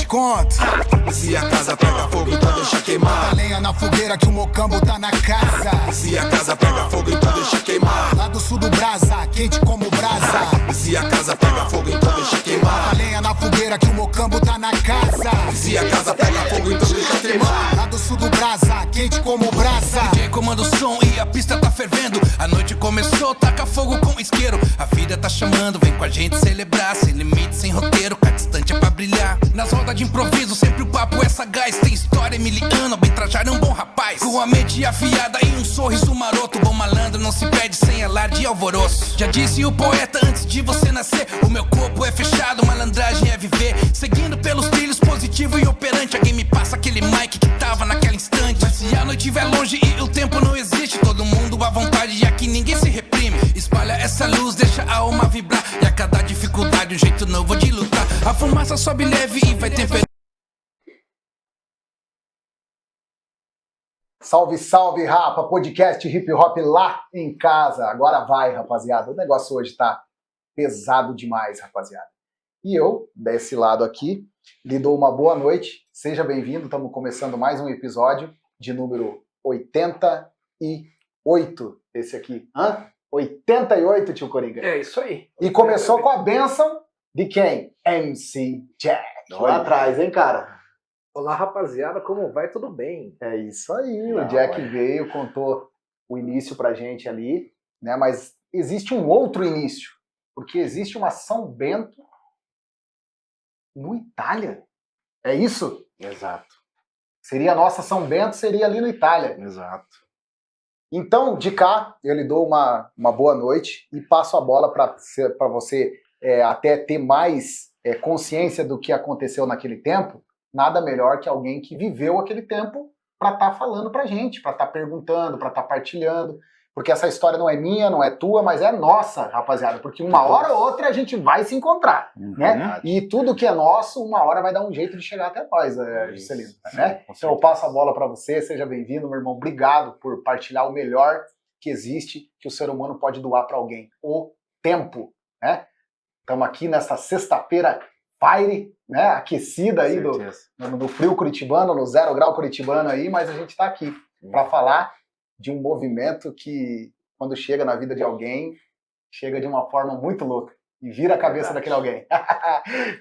conto. Se a casa pega fogo, então deixa queimar. A lenha na fogueira que o Mocambo tá na casa. Se a casa pega fogo, então deixa queimar. Lá do sul do brasa, quente como brasa. Se a casa pega fogo, então deixa queimar. A lenha na fogueira que o Mocambo tá na casa. Se a casa pega fogo, então deixa queimar. Lá do sul do brasa, quente como brasa. DJ comanda o som e a pista tá fervendo. A noite começou, taca fogo com isqueiro. A vida tá chamando, vem com a gente celebrar. Sem limite, sem roteiro, cada instante é pra brilhar. Nas rodas de improviso, sempre o papo é sagaz. Tem história emiliana, bem trajado é um bom rapaz. Com a mente afiada e um sorriso maroto. Bom malandro não se perde sem alarde e alvoroço. Já disse o poeta antes de você nascer: o meu corpo é fechado, malandragem é viver. Seguindo pelos trilhos, positivo e operante. Alguém me passa aquele mic que tava naquele instante. Mas se a noite estiver longe e o tempo não existe, todo mundo à vontade e aqui ninguém se reprime. Espalha essa luz, deixa a alma vibrar. E a cada dificuldade um jeito novo de lutar. A fumaça sobe leve e vai temperar. Salve, salve, rapa! Podcast Hip Hop lá em casa. Agora vai, rapaziada. O negócio hoje tá pesado demais, rapaziada. E eu, desse lado aqui, lhe dou uma boa noite. Seja bem-vindo. Estamos começando mais um episódio de número 88. Esse aqui. 88, tio Coringa. É isso aí. E começou com a bênção de quem? MC Jack. Lá atrás, hein, cara? Olá, rapaziada, como vai? Tudo bem? É isso aí, o Jack veio, contou o início pra gente ali, né? Mas existe um outro início, porque existe uma São Bento no Itália. É isso? Exato. Seria a nossa São Bento, seria ali no Itália. Exato. Então, de cá, eu lhe dou uma boa noite e passo a bola para você até ter mais consciência do que aconteceu naquele tempo. Nada melhor que alguém que viveu aquele tempo para estar falando pra gente, para estar perguntando, para estar partilhando. Porque essa história não é minha, não é tua, mas é nossa, rapaziada. Porque uma hora ou outra a gente vai se encontrar, né? E tudo que é nosso, uma hora vai dar um jeito de chegar até nós, Juscelino. Né? Então eu passo a bola para você, seja bem-vindo, meu irmão. Obrigado por partilhar o melhor que existe, que o ser humano pode doar para alguém. O tempo, né? Estamos aqui nessa sexta-feira Fire, né, aquecida aí do frio curitibano, no 0 grau curitibano aí, mas a gente está aqui para falar de um movimento que, quando chega na vida de alguém, chega de uma forma muito louca e vira a cabeça daquele alguém.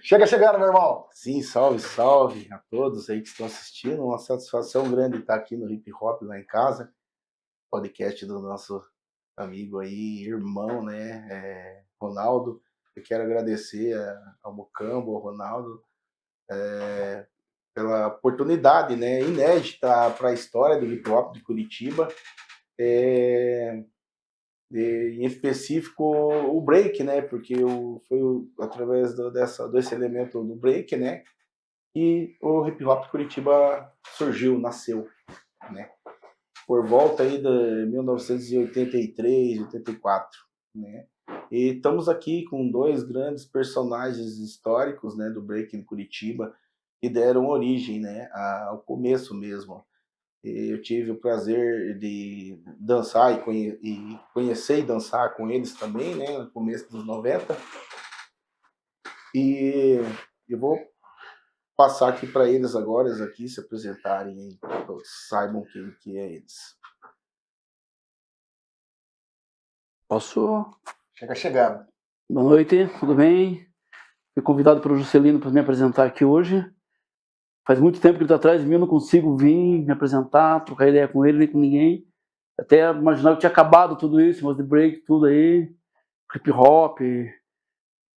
Chega chegando, meu irmão! Sim, salve, salve a todos aí que estão assistindo. Uma satisfação grande estar aqui no Hip Hop lá em casa, podcast do nosso amigo aí, irmão, né, Ronaldo. Eu quero agradecer ao Mocambo, ao Ronaldo, pela oportunidade, né, inédita para a história do hip hop de Curitiba, em específico o break, né, porque foi através desse elemento do break, né, que o hip hop de Curitiba surgiu, nasceu, né, por volta aí de 1983, 84, né. E estamos aqui com dois grandes personagens históricos, né, do break em Curitiba, que deram origem, né, ao começo mesmo. Eu tive o prazer de dançar e conhecer e dançar com eles também, né, no começo dos 90. E eu vou passar aqui para eles agora, eles aqui se apresentarem, para todos saibam quem que é eles. Posso? Chega chegando. Boa noite, tudo bem? Fui convidado pelo Juscelino para me apresentar aqui hoje. Faz muito tempo que ele está atrás de mim, eu não consigo vir me apresentar, trocar ideia com ele, nem com ninguém. Até imaginava que tinha acabado tudo isso, mas de break, tudo aí, hip hop.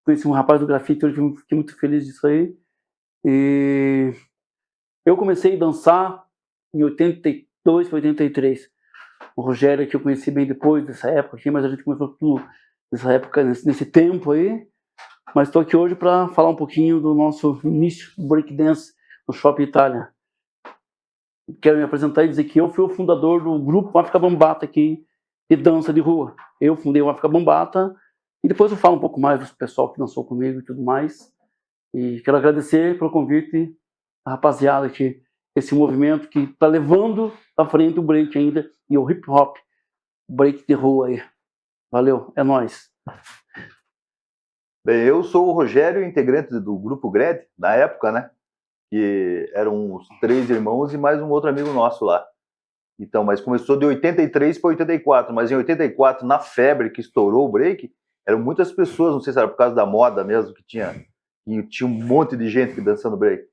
Conheci um rapaz do grafite, hoje fiquei muito feliz disso aí. E eu comecei a dançar em 82 para 83. O Rogério que eu conheci bem depois dessa época aqui, mas a gente começou tudo nessa época, nesse tempo aí. Mas estou aqui hoje para falar um pouquinho do nosso início do breakdance no Shopping Itália. Quero me apresentar e dizer que eu fui o fundador do grupo África Bambata aqui, de dança de rua. Eu fundei o África Bambata e depois eu falo um pouco mais do pessoal que dançou comigo e tudo mais. E quero agradecer pelo convite a rapaziada aqui, esse movimento que está levando à frente o break ainda e o hip hop, break de rua aí. Valeu, é nóis. Bem, eu sou o Rogério, integrante do Grupo GRED, na época, né? que eram uns 3 irmãos e mais um outro amigo nosso lá. Então, mas começou de 83 para 84, mas em 84, na febre que estourou o break, eram muitas pessoas, não sei se era por causa da moda mesmo, que tinha um monte de gente dançando break.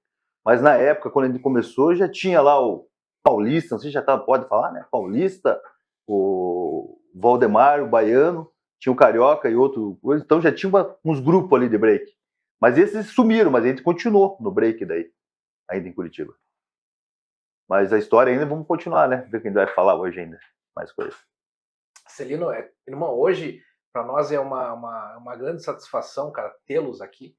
Mas na época, quando a gente começou, já tinha lá o Paulista, não sei se já pode falar, né? Paulista, o Valdemar, o Baiano, tinha o Carioca e outro coisa, então já tinha uns grupos ali de break. Mas esses sumiram, mas a gente continuou no break daí, ainda em Curitiba. Mas a história ainda vamos continuar, né? Ver quem vai falar hoje ainda, mais coisas. Celino, irmão, hoje para nós é uma grande satisfação, cara, tê-los aqui,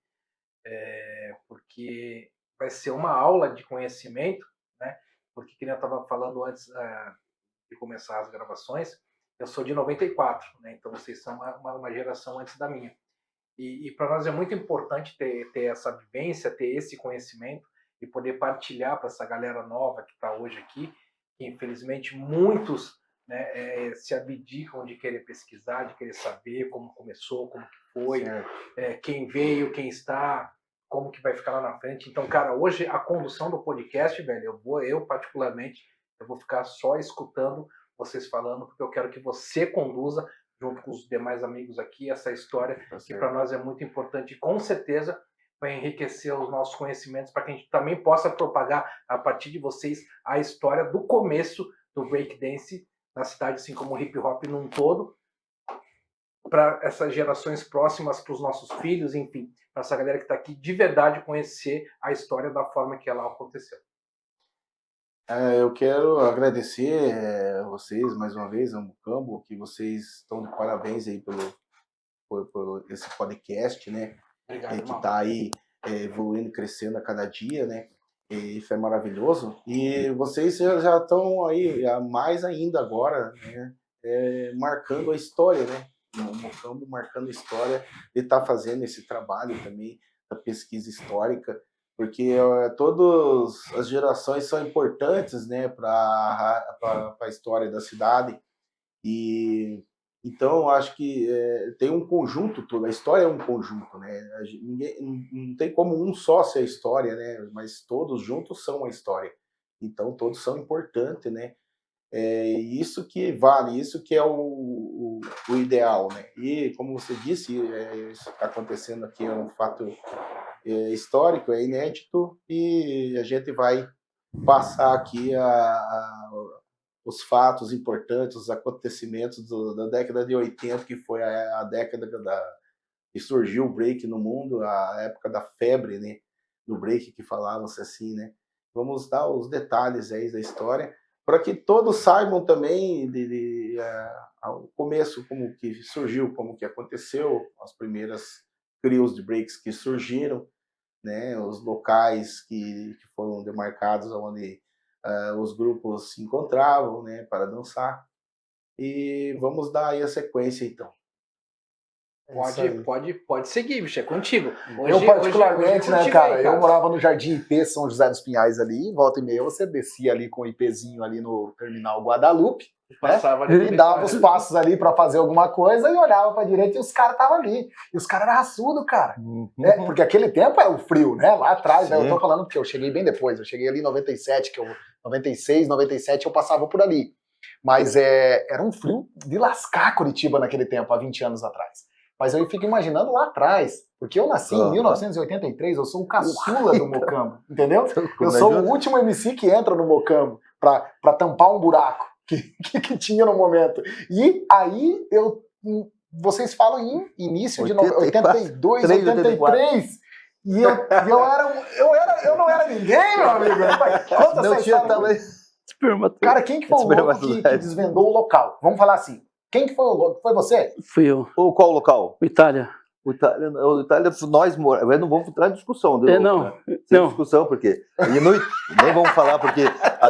porque vai ser uma aula de conhecimento, né? Porque, como eu estava falando antes de começar as gravações, eu sou de 94, né? Então vocês são uma geração antes da minha. E para nós é muito importante ter essa vivência, ter esse conhecimento e poder partilhar para essa galera nova que está hoje aqui, que infelizmente muitos, né, se abdicam de querer pesquisar, de querer saber como começou, como que foi, quem veio, quem está, como que vai ficar lá na frente. Então, cara, hoje a condução do podcast, velho, eu particularmente, eu vou ficar só escutando vocês falando, porque eu quero que você conduza, junto com os demais amigos aqui, essa história que para nós é muito importante e com certeza vai enriquecer os nossos conhecimentos para que a gente também possa propagar a partir de vocês a história do começo do breakdance na cidade, assim como o hip hop num todo, para essas gerações próximas, para os nossos filhos, enfim, para essa galera que está aqui de verdade conhecer a história da forma que ela aconteceu. Eu quero agradecer a vocês mais uma vez, ao Mocambo, que vocês estão de parabéns aí por esse podcast, né? Obrigado, Que está aí evoluindo, crescendo a cada dia, né? E isso é maravilhoso. E vocês já estão aí, mais ainda agora, né? Marcando a história, né? O Mocambo marcando a história e está fazendo esse trabalho também da pesquisa histórica, porque todas as gerações são importantes, né, para a história da cidade. E então acho que tem um conjunto todo. A história é um conjunto, né? Não tem como um só ser a história, né? Mas todos juntos são a história. Então todos são importantes, né? Isso que vale, isso que é o ideal, né? E como você disse, isso que está acontecendo aqui é um fato histórico, é inédito, e a gente vai passar aqui os fatos importantes, os acontecimentos da década de 80, que foi a década que surgiu o break no mundo, a época da febre, né, do break, que falavam-se assim, né? Vamos dar os detalhes aí da história, para que todos saibam também ao começo, como que surgiu, como que aconteceu, as primeiras crios de breaks que surgiram, né, os locais que foram demarcados onde os grupos se encontravam, né, para dançar. E vamos dar aí a sequência, então. Pode seguir, bicho, é contigo. Eu particularmente, hoje né, contigo cara, aí, eu morava no Jardim IP, São José dos Pinhais ali, volta e meia você descia ali com o IPzinho ali no Terminal Guadalupe, passava e dava os passos ali pra fazer alguma coisa e olhava pra direita e os caras estavam ali. E os caras eram raçudos, cara. Porque aquele tempo era o frio, né? Lá atrás, né? Eu tô falando porque eu cheguei bem depois, eu cheguei ali em 97, 96, 97 eu passava por ali. Mas era um frio de lascar Curitiba naquele tempo, há 20 anos atrás. Mas eu fico imaginando lá atrás, porque eu nasci em 1983, eu sou o caçula do Mocambo, entendeu? Eu sou o último MC que entra no Mocambo pra tampar um buraco que tinha no momento. E aí, vocês falam em início de 82, 83, e eu não era ninguém, meu amigo. Conta essa história. Cara, quem que foi o louco que desvendou o local? Vamos falar assim. Quem que foi o louco? Foi você? Fui eu. Ou qual local? Itália. O Itália, nós moramos. Eu não vou entrar em discussão. Não. Discussão, porque. Nem vamos falar, porque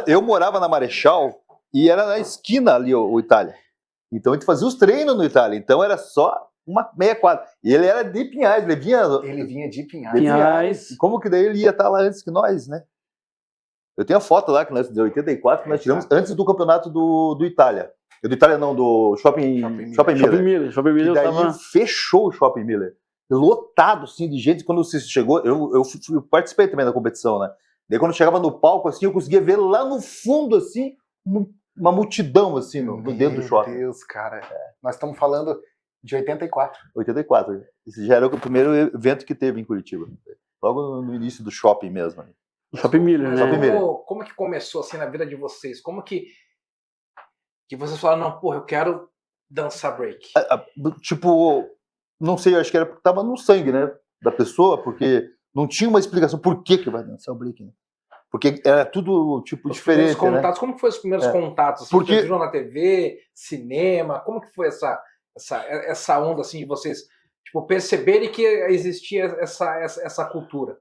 eu morava na Marechal e era na esquina ali o Itália. Então a gente fazia os treinos no Itália. Então era só uma meia quadra. E ele era de Pinhais, ele vinha de Pinhais. E como que daí ele ia estar lá antes que nós, né? Eu tenho a foto lá que nós, de 84, que nós tiramos antes do campeonato do Itália. Do Itália não, do Shopping Miller. Shopping Miller. E daí fechou o Shopping Miller. Lotado, assim, de gente. Quando você chegou, eu participei também da competição, né? Daí quando eu chegava no palco, assim, eu conseguia ver lá no fundo, assim, uma multidão, assim, dentro do shopping. Meu Deus, cara. Nós estamos falando de 84. 84. Esse já era o primeiro evento que teve em Curitiba. Logo no início do shopping mesmo. O Shopping Miller, Mas né? Shopping Miller. como que começou assim na vida de vocês? Como que vocês falaram, não, porra, eu quero dançar break? Tipo, não sei, acho que era porque tava no sangue, né, da pessoa, porque não tinha uma explicação por que vai dançar o break, né? Porque era tudo, tipo, Os diferente, primeiros né? contatos, como que foi os primeiros contatos? Assim, Porque- vocês viram na TV, cinema? Como que foi essa onda assim de vocês, tipo, perceberem que existia essa cultura?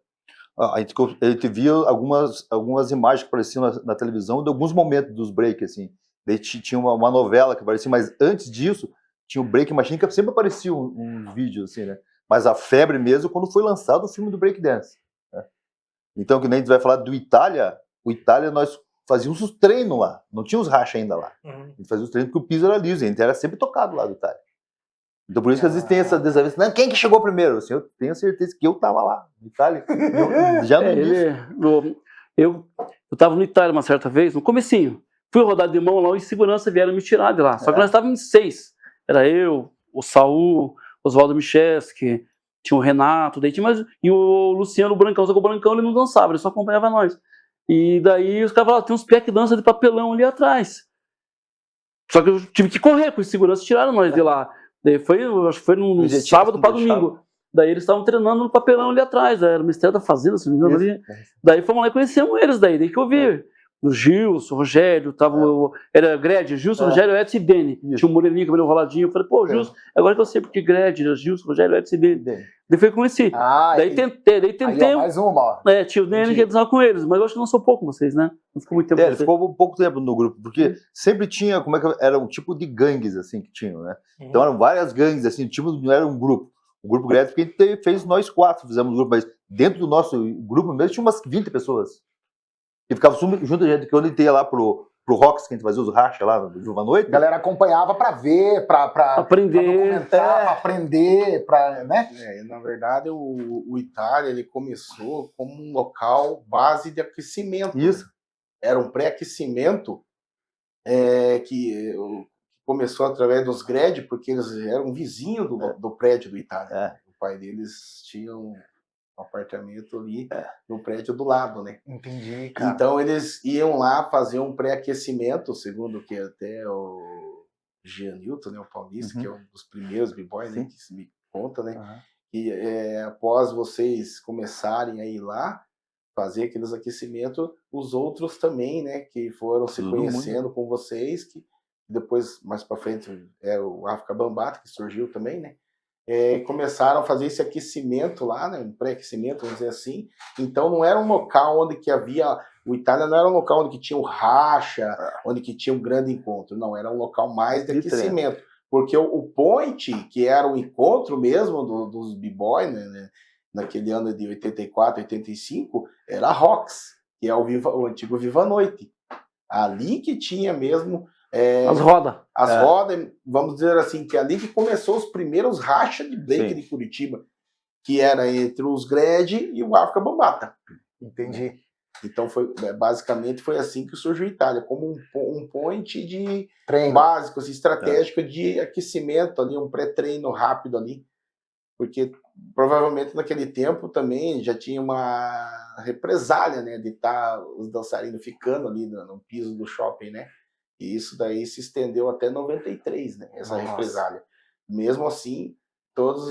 A gente via algumas imagens que apareciam na televisão de alguns momentos dos break, assim. Daí tinha uma novela que aparecia, mas antes disso, tinha o Break Machine, que sempre aparecia uns vídeos, assim, né? Mas a febre mesmo, quando foi lançado o filme do Break Dance. Né? Então, que nem a gente vai falar do Itália, o Itália nós fazíamos os treinos lá, não tinha os racha ainda lá. A gente fazia os treinos porque o piso era liso, a gente era sempre tocado lá do Itália. Então por isso que às vezes tem essa desavença. Não, quem que chegou primeiro? Assim, eu tenho certeza que eu tava lá, no Itália. Já no início. Eu tava no Itália uma certa vez, no comecinho. Fui rodar de mão lá e segurança vieram me tirar de lá. Só que nós estávamos em 6. Era eu, o Saul, Oswaldo Micheski, tinha o Renato, daí tinha mais, e o Luciano Brancão. Só que o Brancão ele não dançava, ele só acompanhava nós. E daí os caras falaram, tem uns pé que dança de papelão ali atrás. Só que eu tive que correr com os seguranças, tiraram nós de lá. Daí acho que foi no sábado para domingo. Daí eles estavam treinando no papelão ali atrás, era o Ministério da Fazenda, se não me engano ali. Daí fomos lá e conhecemos eles daí que eu vi. O Gilson, o Rogério, era Gred, Gilson, Rogério, Edson e Beni. Tinha um moreninho, cabelo roladinho. Eu falei, pô, Gilson, agora que eu sei porque Gred, Gilson, Rogério, Edson e Beni. Daí foi que eu conheci. Daí tentei. Mais uma. Tinha o Deni que ia dançar com eles, mas eu acho que não sou pouco vocês, né? Não ficou muito tempo. Ele ficou pouco tempo no grupo, porque sempre tinha, era um tipo de gangues, assim, que tinham, né? Então eram várias gangues, assim, tipo, não era um grupo. O grupo Gred, porque a gente fez nós 4, fizemos um grupo, mas dentro do nosso grupo mesmo tinha umas 20 pessoas. E ficava junto, gente, que quando a gente ia lá pro Rocks, que a gente fazia os racha lá no Viva Noite. A galera acompanhava pra ver, pra aprender, pra aprender, né? Na verdade, o Itália, ele começou como um local base de aquecimento. Isso. Era um pré-aquecimento que começou através dos Gred, porque eles eram vizinhos do prédio do Itália. O pai deles tinha um apartamento ali no prédio do lado, né? Entendi, cara. Então eles iam lá fazer um pré-aquecimento, segundo que até o Jean Newton, né, o paulista, que é um dos primeiros b-boys, né, que se me conta, né? E após vocês começarem a ir lá fazer aqueles aquecimentos, os outros também, né, que foram se conhecendo com vocês, que depois, mais para frente, o África Bambata, que surgiu também, né? Começaram a fazer esse aquecimento lá, né, um pré-aquecimento, vamos dizer assim. Então não era um local onde que havia... O Itália não era um local onde que tinha o racha, onde que tinha um grande encontro. Não, era um local mais de aquecimento. Porque o point, que era o encontro mesmo dos b-boy, né, naquele ano de 84, 85, era a Rocks, que é o antigo Viva Noite. Ali que tinha mesmo... as rodas. Rodas, vamos dizer assim, que é ali que começou os primeiros rachas de break de Curitiba, que era entre os Gred e o África Bambata. Entendi. Então, basicamente, foi assim que surgiu a Itália, como um point de treino básico, assim, estratégico de aquecimento ali, um pré-treino rápido ali, porque provavelmente naquele tempo também já tinha uma represália, né, de estar os dançarinos ficando ali no piso do shopping, né? E isso daí se estendeu até 93, né? Essa represália. Mesmo assim, todos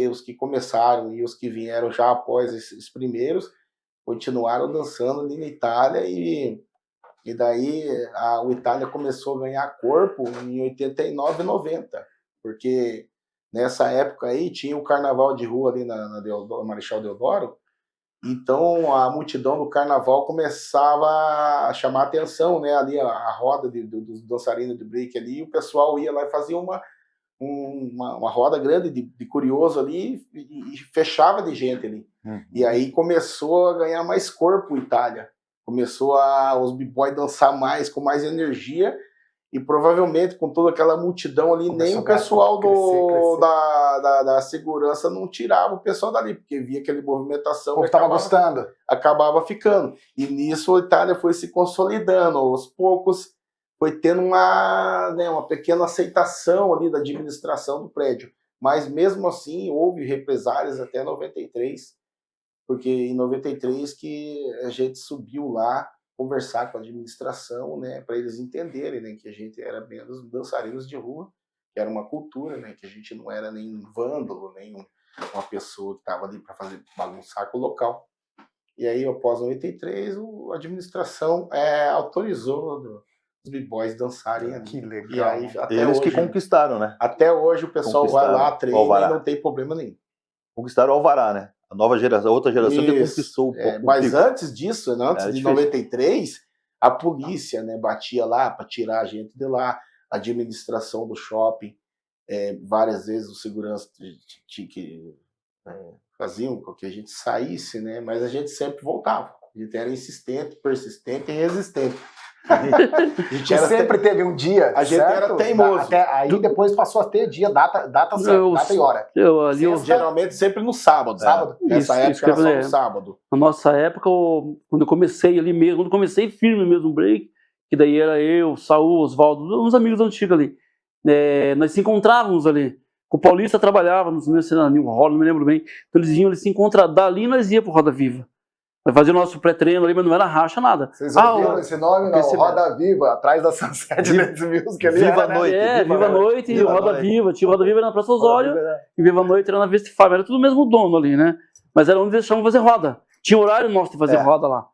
os que começaram e os que vieram já após esses primeiros continuaram dançando ali na Itália e daí o Itália começou a ganhar corpo em 89 e 90, porque nessa época aí tinha o carnaval de rua ali na Marechal Deodoro. Então a multidão do carnaval começava a chamar a atenção, né? Ali a roda dos dançarinos de break ali, e o pessoal ia lá e fazia uma roda grande de curioso ali e fechava de gente ali. E aí começou a ganhar mais corpo a Itália. Começou os b-boys dançar mais, com mais energia, E provavelmente com toda aquela multidão ali, nem Começou o pessoal a crescer. da segurança não tirava o pessoal dali, porque via aquela movimentação O povo e tava gostando. acabava ficando. E nisso a Itália foi se consolidando, aos poucos foi tendo uma pequena aceitação ali da administração do prédio. Mas mesmo assim houve represálias até 93, porque em 93 que a gente subiu lá conversar com a administração, né, para eles entenderem, né, que a gente era menos dançarinos de rua, que era uma cultura, né, que a gente não era nem um vândalo, nem uma pessoa que estava ali para fazer bagunçar com o local. E aí, após 93, a administração autorizou os b-boys dançarem ali. Que legal. E aí, até Eles hoje, que conquistaram, né? até hoje o pessoal vai Conquistaram lá, o treina alvará. e não tem problema nenhum. Conquistaram o Alvará, né? A nova geração, a outra geração que Isso. conquistou o Mas pico. antes disso, né, antes Era de difícil. 93, a polícia, né, batia lá para tirar a gente de lá, a administração do shopping, várias vezes os seguranças faziam com que a gente saísse, né, mas a gente sempre voltava. A gente era insistente, persistente e resistente. A gente E sempre teve um dia. A gente certo? era teimoso. Aí depois passou a ter dia, data certa, Eu- data e hora. geralmente sempre no sábado. Sábado? Nessa Isso época que era eu só falei. no sábado. Na nossa época, quando eu comecei ali mesmo, quando eu comecei firme mesmo o break, que daí era eu, Saul, Oswaldo, uns amigos antigos ali. Nós se encontrávamos ali. O Paulista trabalhava, não sei se era New Hall, não me lembro bem. Então eles se encontravam. Dali nós ia pro Roda Viva. Nós fazíamos o nosso pré-treino ali, mas não era racha, nada. Vocês ouviram o- esse nome? Não, esse- Roda Viva, atrás da Sunset Dance Music ali. Viva era, a né? noite. Viva a Noite e Viva a Roda Noite. Viva. Tinha Roda Viva na Praça Osório e Viva a Noite era na Vestifário. Era tudo o mesmo dono ali, né? Mas era onde eles chamavam de fazer roda. Tinha horário nosso de fazer roda lá.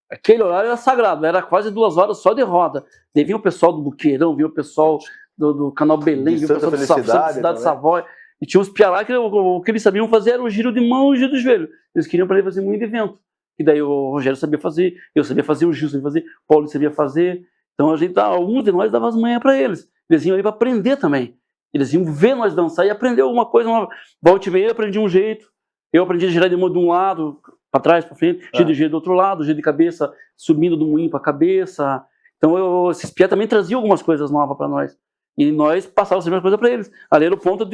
Aquele horário era sagrado, era quase 2 horas só de roda. Daí vinha o pessoal do Buqueirão, vinha o pessoal do Canal Belém, De vinha o pessoal Santa do Cidade Felicidade de também. Savoy. E tinha uns piá lá que o que eles sabiam fazer era o giro de mão e o giro do joelho. Eles queriam para ele fazer muito evento. E daí o Rogério sabia fazer, eu sabia fazer, o Gil sabia fazer, o Paulo sabia fazer. Então a gente, alguns de nós dava as manhas para eles. Eles iam ali para aprender também. Eles iam ver nós dançar e aprender alguma coisa nova. Volte e meia, eu aprendi um jeito. Eu aprendi a girar de mão de um lado, para trás, para frente, giro do outro lado, giro de cabeça, subindo do moinho para a cabeça. Então esses piá também traziam algumas coisas novas para nós. E nós passávamos as mesmas coisas para eles. Ali era o ponto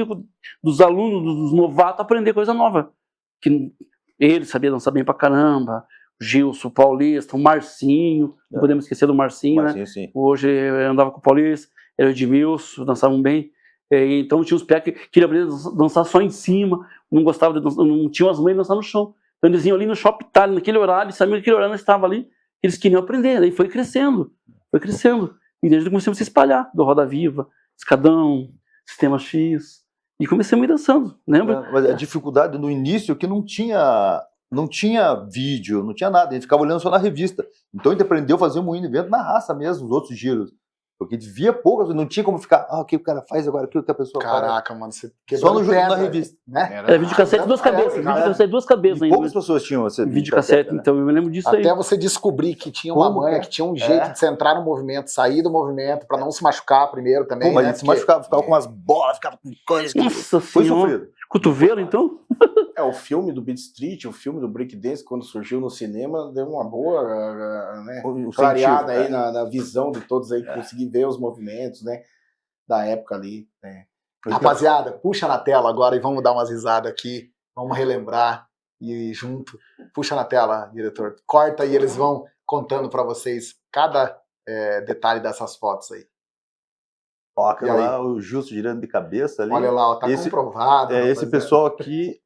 dos alunos, dos novatos, aprender coisa nova. Que ele sabia dançar bem pra caramba. O Gilson, o Paulista, o Marcinho. Não podemos esquecer do Marcinho, Mas né? sim. Hoje eu andava com o Paulista, era o Edmilson, dançavam bem. Então tinha os pés que queriam aprender a dançar só em cima, não gostavam de dançar, não tinham as mães de dançar no chão. Então eles iam ali no Shopping Itália, naquele horário, e sabiam que aquele horário nós estava ali, eles queriam aprender. Daí foi crescendo. E desde que começamos a se espalhar, do Roda Viva, Escadão, Sistema X. E começamos a ir dançando, lembra? Mas a dificuldade no início é que não tinha vídeo, não tinha nada, a gente ficava olhando só na revista. Então a gente aprendeu a fazer um moinho de vento na raça mesmo, os outros giros. Porque a gente via poucas, não tinha como ficar, o que o cara faz agora, o que a pessoa faz. Caraca, mano, você Só quebrou no o jogo, pé, na né? revista. Né? Era videocassete duas cabeças, videocassete duas cabeças E ainda. poucas pessoas tinham esse Videocassete, né? então eu me lembro disso aí. Até você descobrir que tinha uma Como, manha, né? que tinha um jeito de você entrar no movimento, sair do movimento, pra não se machucar primeiro também. Pô, mas né? a gente se Porque- machucava, ficava com umas bolas, ficava com coisas que Nossa foi senhora. sofrido. Cotovelo, então? O filme do Beat Street, o filme do Breakdance, quando surgiu no cinema, deu uma boa né, Um clareada sentido, aí na visão de todos aí, conseguir ver os movimentos, né, da época ali, né. Rapaziada, puxa na tela agora e vamos dar umas risadas aqui, vamos relembrar e junto. Puxa na tela, diretor. Corta e eles vão contando pra vocês cada detalhe dessas fotos aí. Ó, E aquela aí? lá, o Justo girando de cabeça ali. Olha lá, ó, tá Esse- comprovado. Esse rapaziada. pessoal aqui,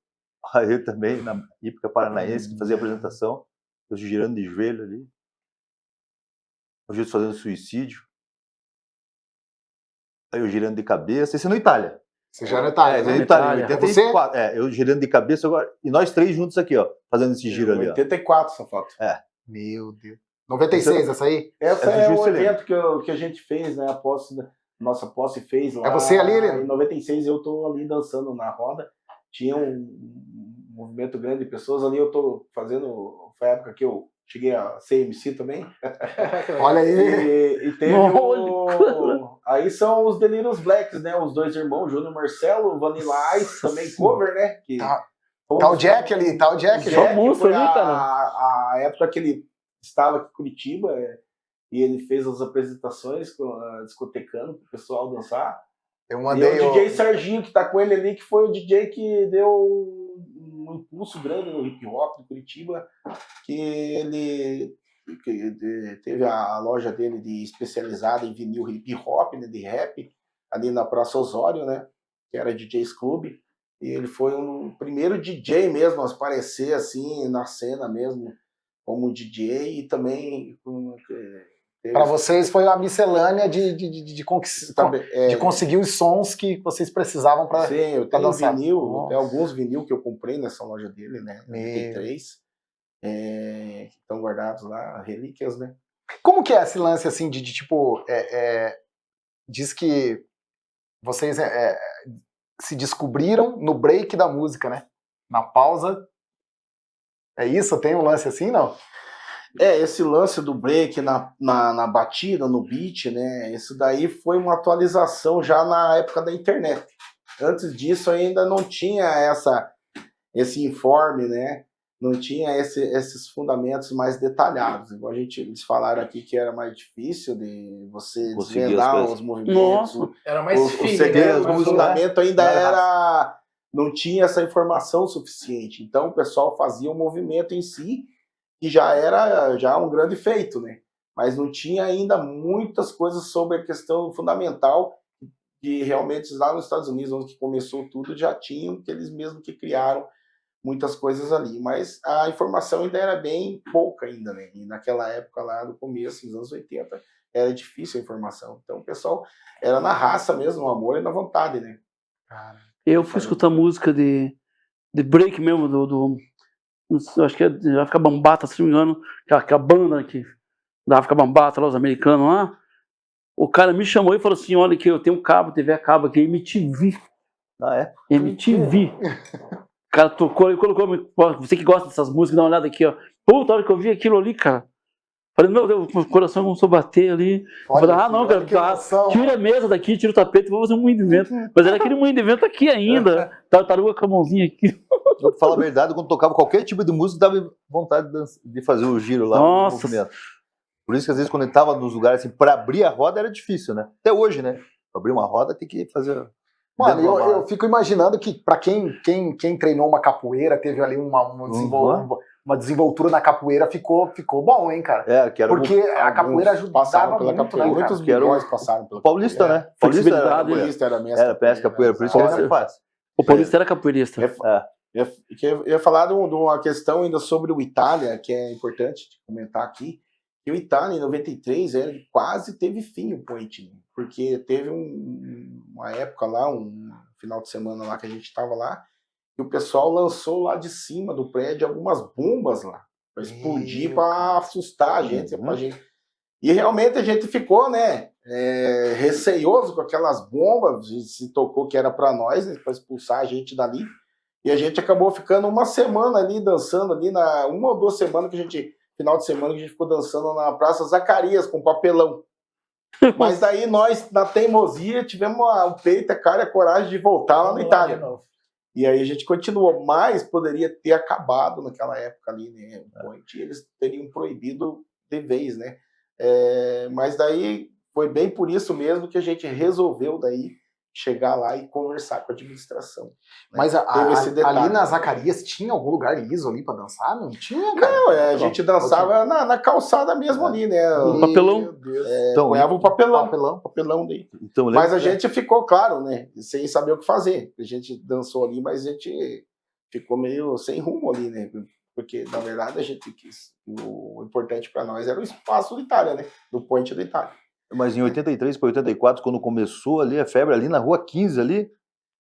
eu também, na época paranaense, que fazia apresentação, eu girando de joelho ali. O Justo fazendo suicídio. Aí eu girando de cabeça. Esse é no Itália. Você já não tá, É, né? no Itália, Itália. 84. Eu girando de cabeça agora. E nós três juntos aqui, ó, fazendo esse giro ali, ó. 84 essa foto. Meu Deus. 96 essa aí? Essa É do é o Juscelino. evento que a gente fez, né, a posse, nossa posse fez lá. É você ali, Helena? Em 96 eu tô ali dançando na roda, tinha um movimento grande de pessoas ali, eu tô fazendo, foi a época que eu cheguei a ser MC também. Olha aí. E teve aí são os Delirious Blacks, né? Os dois irmãos, Júnior e Marcelo, Vanilla Ice, também cover, né? Que Tá o Jack ali, tá o Jack. Só Jack monstro foi ali, cara. a época que ele estava aqui em Curitiba, e ele fez as apresentações discotecando pro pessoal dançar. Eu E mandei o DJ Serginho, que tá com ele ali, que foi o DJ que deu um impulso grande no hip hop de Curitiba, que ele teve a loja dele especializada em vinil hip hop, né, de rap, ali na Praça Osório, né, que era DJs Club, e ele foi o primeiro DJ mesmo a aparecer assim na cena mesmo, como DJ, e também Para vocês foi a miscelânea de conseguir os sons que vocês precisavam para Sim, eu tenho dançar. vinil, tem alguns vinil que eu comprei nessa loja dele, né? Tem 3 que estão guardados lá, relíquias, né? Como que é esse lance assim de tipo diz que vocês se descobriram no break da música, né? Na pausa. É isso? Tem um lance assim, não? Esse lance do break na batida, no beat, né? Isso daí foi uma atualização já na época da internet. Antes disso ainda não tinha esse informe, né? Não tinha esses fundamentos mais detalhados. Igual eles falaram aqui que era mais difícil de você desvendar os movimentos. Nossa. Era mais O feeling, segredo, né? o fundamento ainda não tinha essa informação suficiente. Então o pessoal fazia o movimento em si, que já era um grande feito, né? Mas não tinha ainda muitas coisas sobre a questão fundamental, que realmente lá nos Estados Unidos, onde começou tudo, já tinham, que eles mesmos que criaram muitas coisas ali. Mas a informação ainda era bem pouca ainda, né? E naquela época lá, no começo, nos anos 80, era difícil a informação. Então o pessoal era na raça mesmo, no amor e na vontade, né? Eu fui escutar música de break mesmo, eu acho que é da África Bambata, se não me engano, aquela banda aqui, da África Bambata, lá, os americanos lá. O cara me chamou e falou assim: olha que eu tenho um cabo, TV a cabo aqui, MTV. Ah, é? MTV. O cara tocou e colocou, você que gosta dessas músicas, dá uma olhada aqui, ó. Puta, a hora que eu vi aquilo ali, cara. Falei, meu Deus, o coração começou a bater ali. Olha, falei, não, cara, tira a mesa daqui, tira o tapete, vou fazer um moinho de vento. Mas era aquele moinho de vento aqui ainda. Tartaruga com a mãozinha aqui. Eu falo a verdade, quando tocava qualquer tipo de música, dava vontade de fazer o giro lá. Nossa. No movimento. Por isso que às vezes quando eu tava nos lugares assim, pra abrir a roda era difícil, né? Até hoje, né? Pra abrir uma roda tem que fazer... Mano, eu fico imaginando que pra quem treinou uma capoeira, teve ali uma desenvoltura na capoeira, ficou bom, hein, cara? Porque a capoeira ajudava muito, capoeira. né, Muitos cara? bigões passaram pela Paulista, capoeira. né? Paulista Flexibilidade. Era mestre. era pesca capoeira, por isso que era fácil. O Paulista era capoeirista. Eu ia falar de uma questão ainda sobre o Itália, que é importante comentar aqui. Que o Itália, em 93, ele quase teve fim o point, né? Porque teve uma época lá, um final de semana lá que a gente estava lá, e o pessoal lançou lá de cima do prédio algumas bombas lá, para explodir, para assustar a gente, E realmente a gente ficou, né, receioso com aquelas bombas, a gente se tocou que era para nós, né, para expulsar a gente dali, e a gente acabou ficando uma semana ali dançando ali, uma ou 2 semanas que a gente... Final de semana que a gente ficou dançando na Praça Zacarias com papelão. Mas daí nós, na teimosia, tivemos o peito, a cara e a coragem de voltar lá na Itália. E aí a gente continuou, mas poderia ter acabado naquela época ali, né? O point, eles teriam proibido de vez, né? Mas daí foi bem por isso mesmo que a gente resolveu daí chegar lá e conversar com a administração. Né? Mas ali na Zacarias tinha algum lugar liso ali pra dançar? Não tinha, cara? Não, a gente dançava na calçada mesmo ali, né? No papelão. Ponhava o papelão daí. Então, mas a gente ficou, claro, né? Sem saber o que fazer. A gente dançou ali, mas a gente ficou meio sem rumo ali, né? Porque, na verdade, a gente quis. O importante para nós era o espaço da Itália, né? Do point da Itália. Mas em 83 para 84, quando começou ali a febre, ali na Rua 15 ali,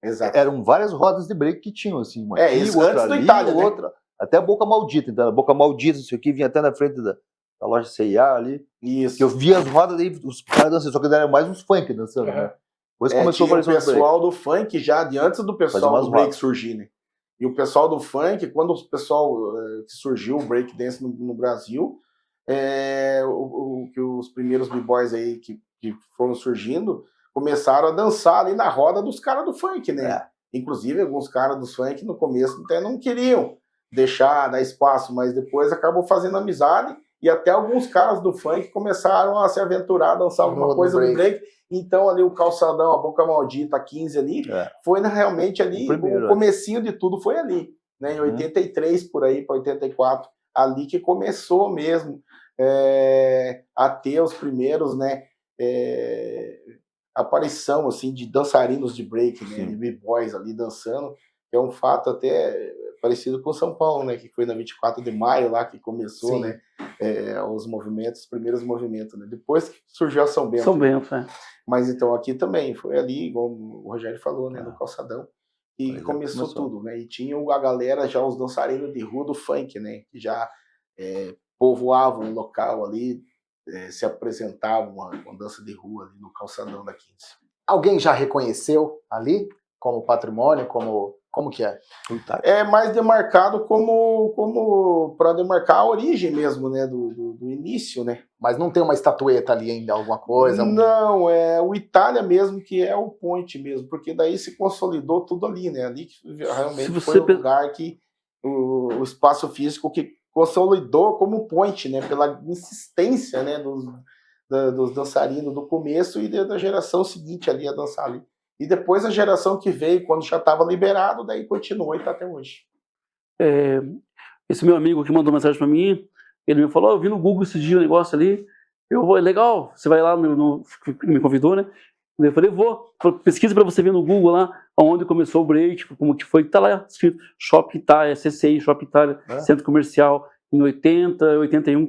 exato, eram várias rodas de break que tinham, assim, uma aqui, isso outra antes ali, do Itália, outra, até a Boca Maldita, então, a Boca Maldita, isso aqui vinha até na frente da loja C&A ali, isso. Que eu via as rodas aí, os caras dançando, só que eram mais uns funk dançando, né? Depois começou a aparecer o pessoal do funk já, de antes do pessoal do break rodas. surgir, né? E o pessoal do funk, quando o pessoal que surgiu o break dance no Brasil, que os primeiros b-boys aí que foram surgindo, começaram a dançar ali na roda dos caras do funk, né? Inclusive, alguns caras do funk no começo até não queriam dar espaço, mas depois acabou fazendo amizade e até alguns caras do funk começaram a se aventurar, a dançar alguma coisa no break. Então ali o Calçadão, a Boca Maldita, 15 ali, foi realmente ali, o comecinho de tudo foi ali, né? Em 83 por aí, para 84, ali que começou mesmo a ter os primeiros, né, aparição assim de dançarinos de break, né, de b-boys ali dançando. É um fato até parecido com São Paulo, né, que foi na 24 de maio lá que começou, né, os movimentos, os primeiros movimentos, né, depois que surgiu a São Bento. São Bento, Mas então aqui também foi ali, igual o Rogério falou, né, no Calçadão, e começou tudo, né, e tinha a galera já, os dançarinos de rua do funk, né, que já povoavam o local ali, se apresentavam uma dança de rua ali no Calçadão da 15. Alguém já reconheceu ali como patrimônio, como que é? É mais demarcado como para demarcar a origem mesmo, né, do início, né? Mas não tem uma estatueta ali ainda, alguma coisa? Não, é o Itália mesmo que é o point mesmo, porque daí se consolidou tudo ali, né? Ali que realmente foi o lugar que o espaço físico que consolidou como point, né? Pela insistência, né, dos dançarinos do começo e da geração seguinte ali a dançar ali. E depois a geração que veio, quando já estava liberado, daí continuou e está até hoje. Esse meu amigo que mandou mensagem para mim, ele me falou, eu vi no Google esse dia o negócio ali, eu vou, é legal, você vai lá, me convidou, né? Eu falei, pesquisa para você ver no Google lá, onde começou o break, como que foi, tá lá escrito Shopping Itália, CCI, Shopping Itália, Centro Comercial, em 80, 81,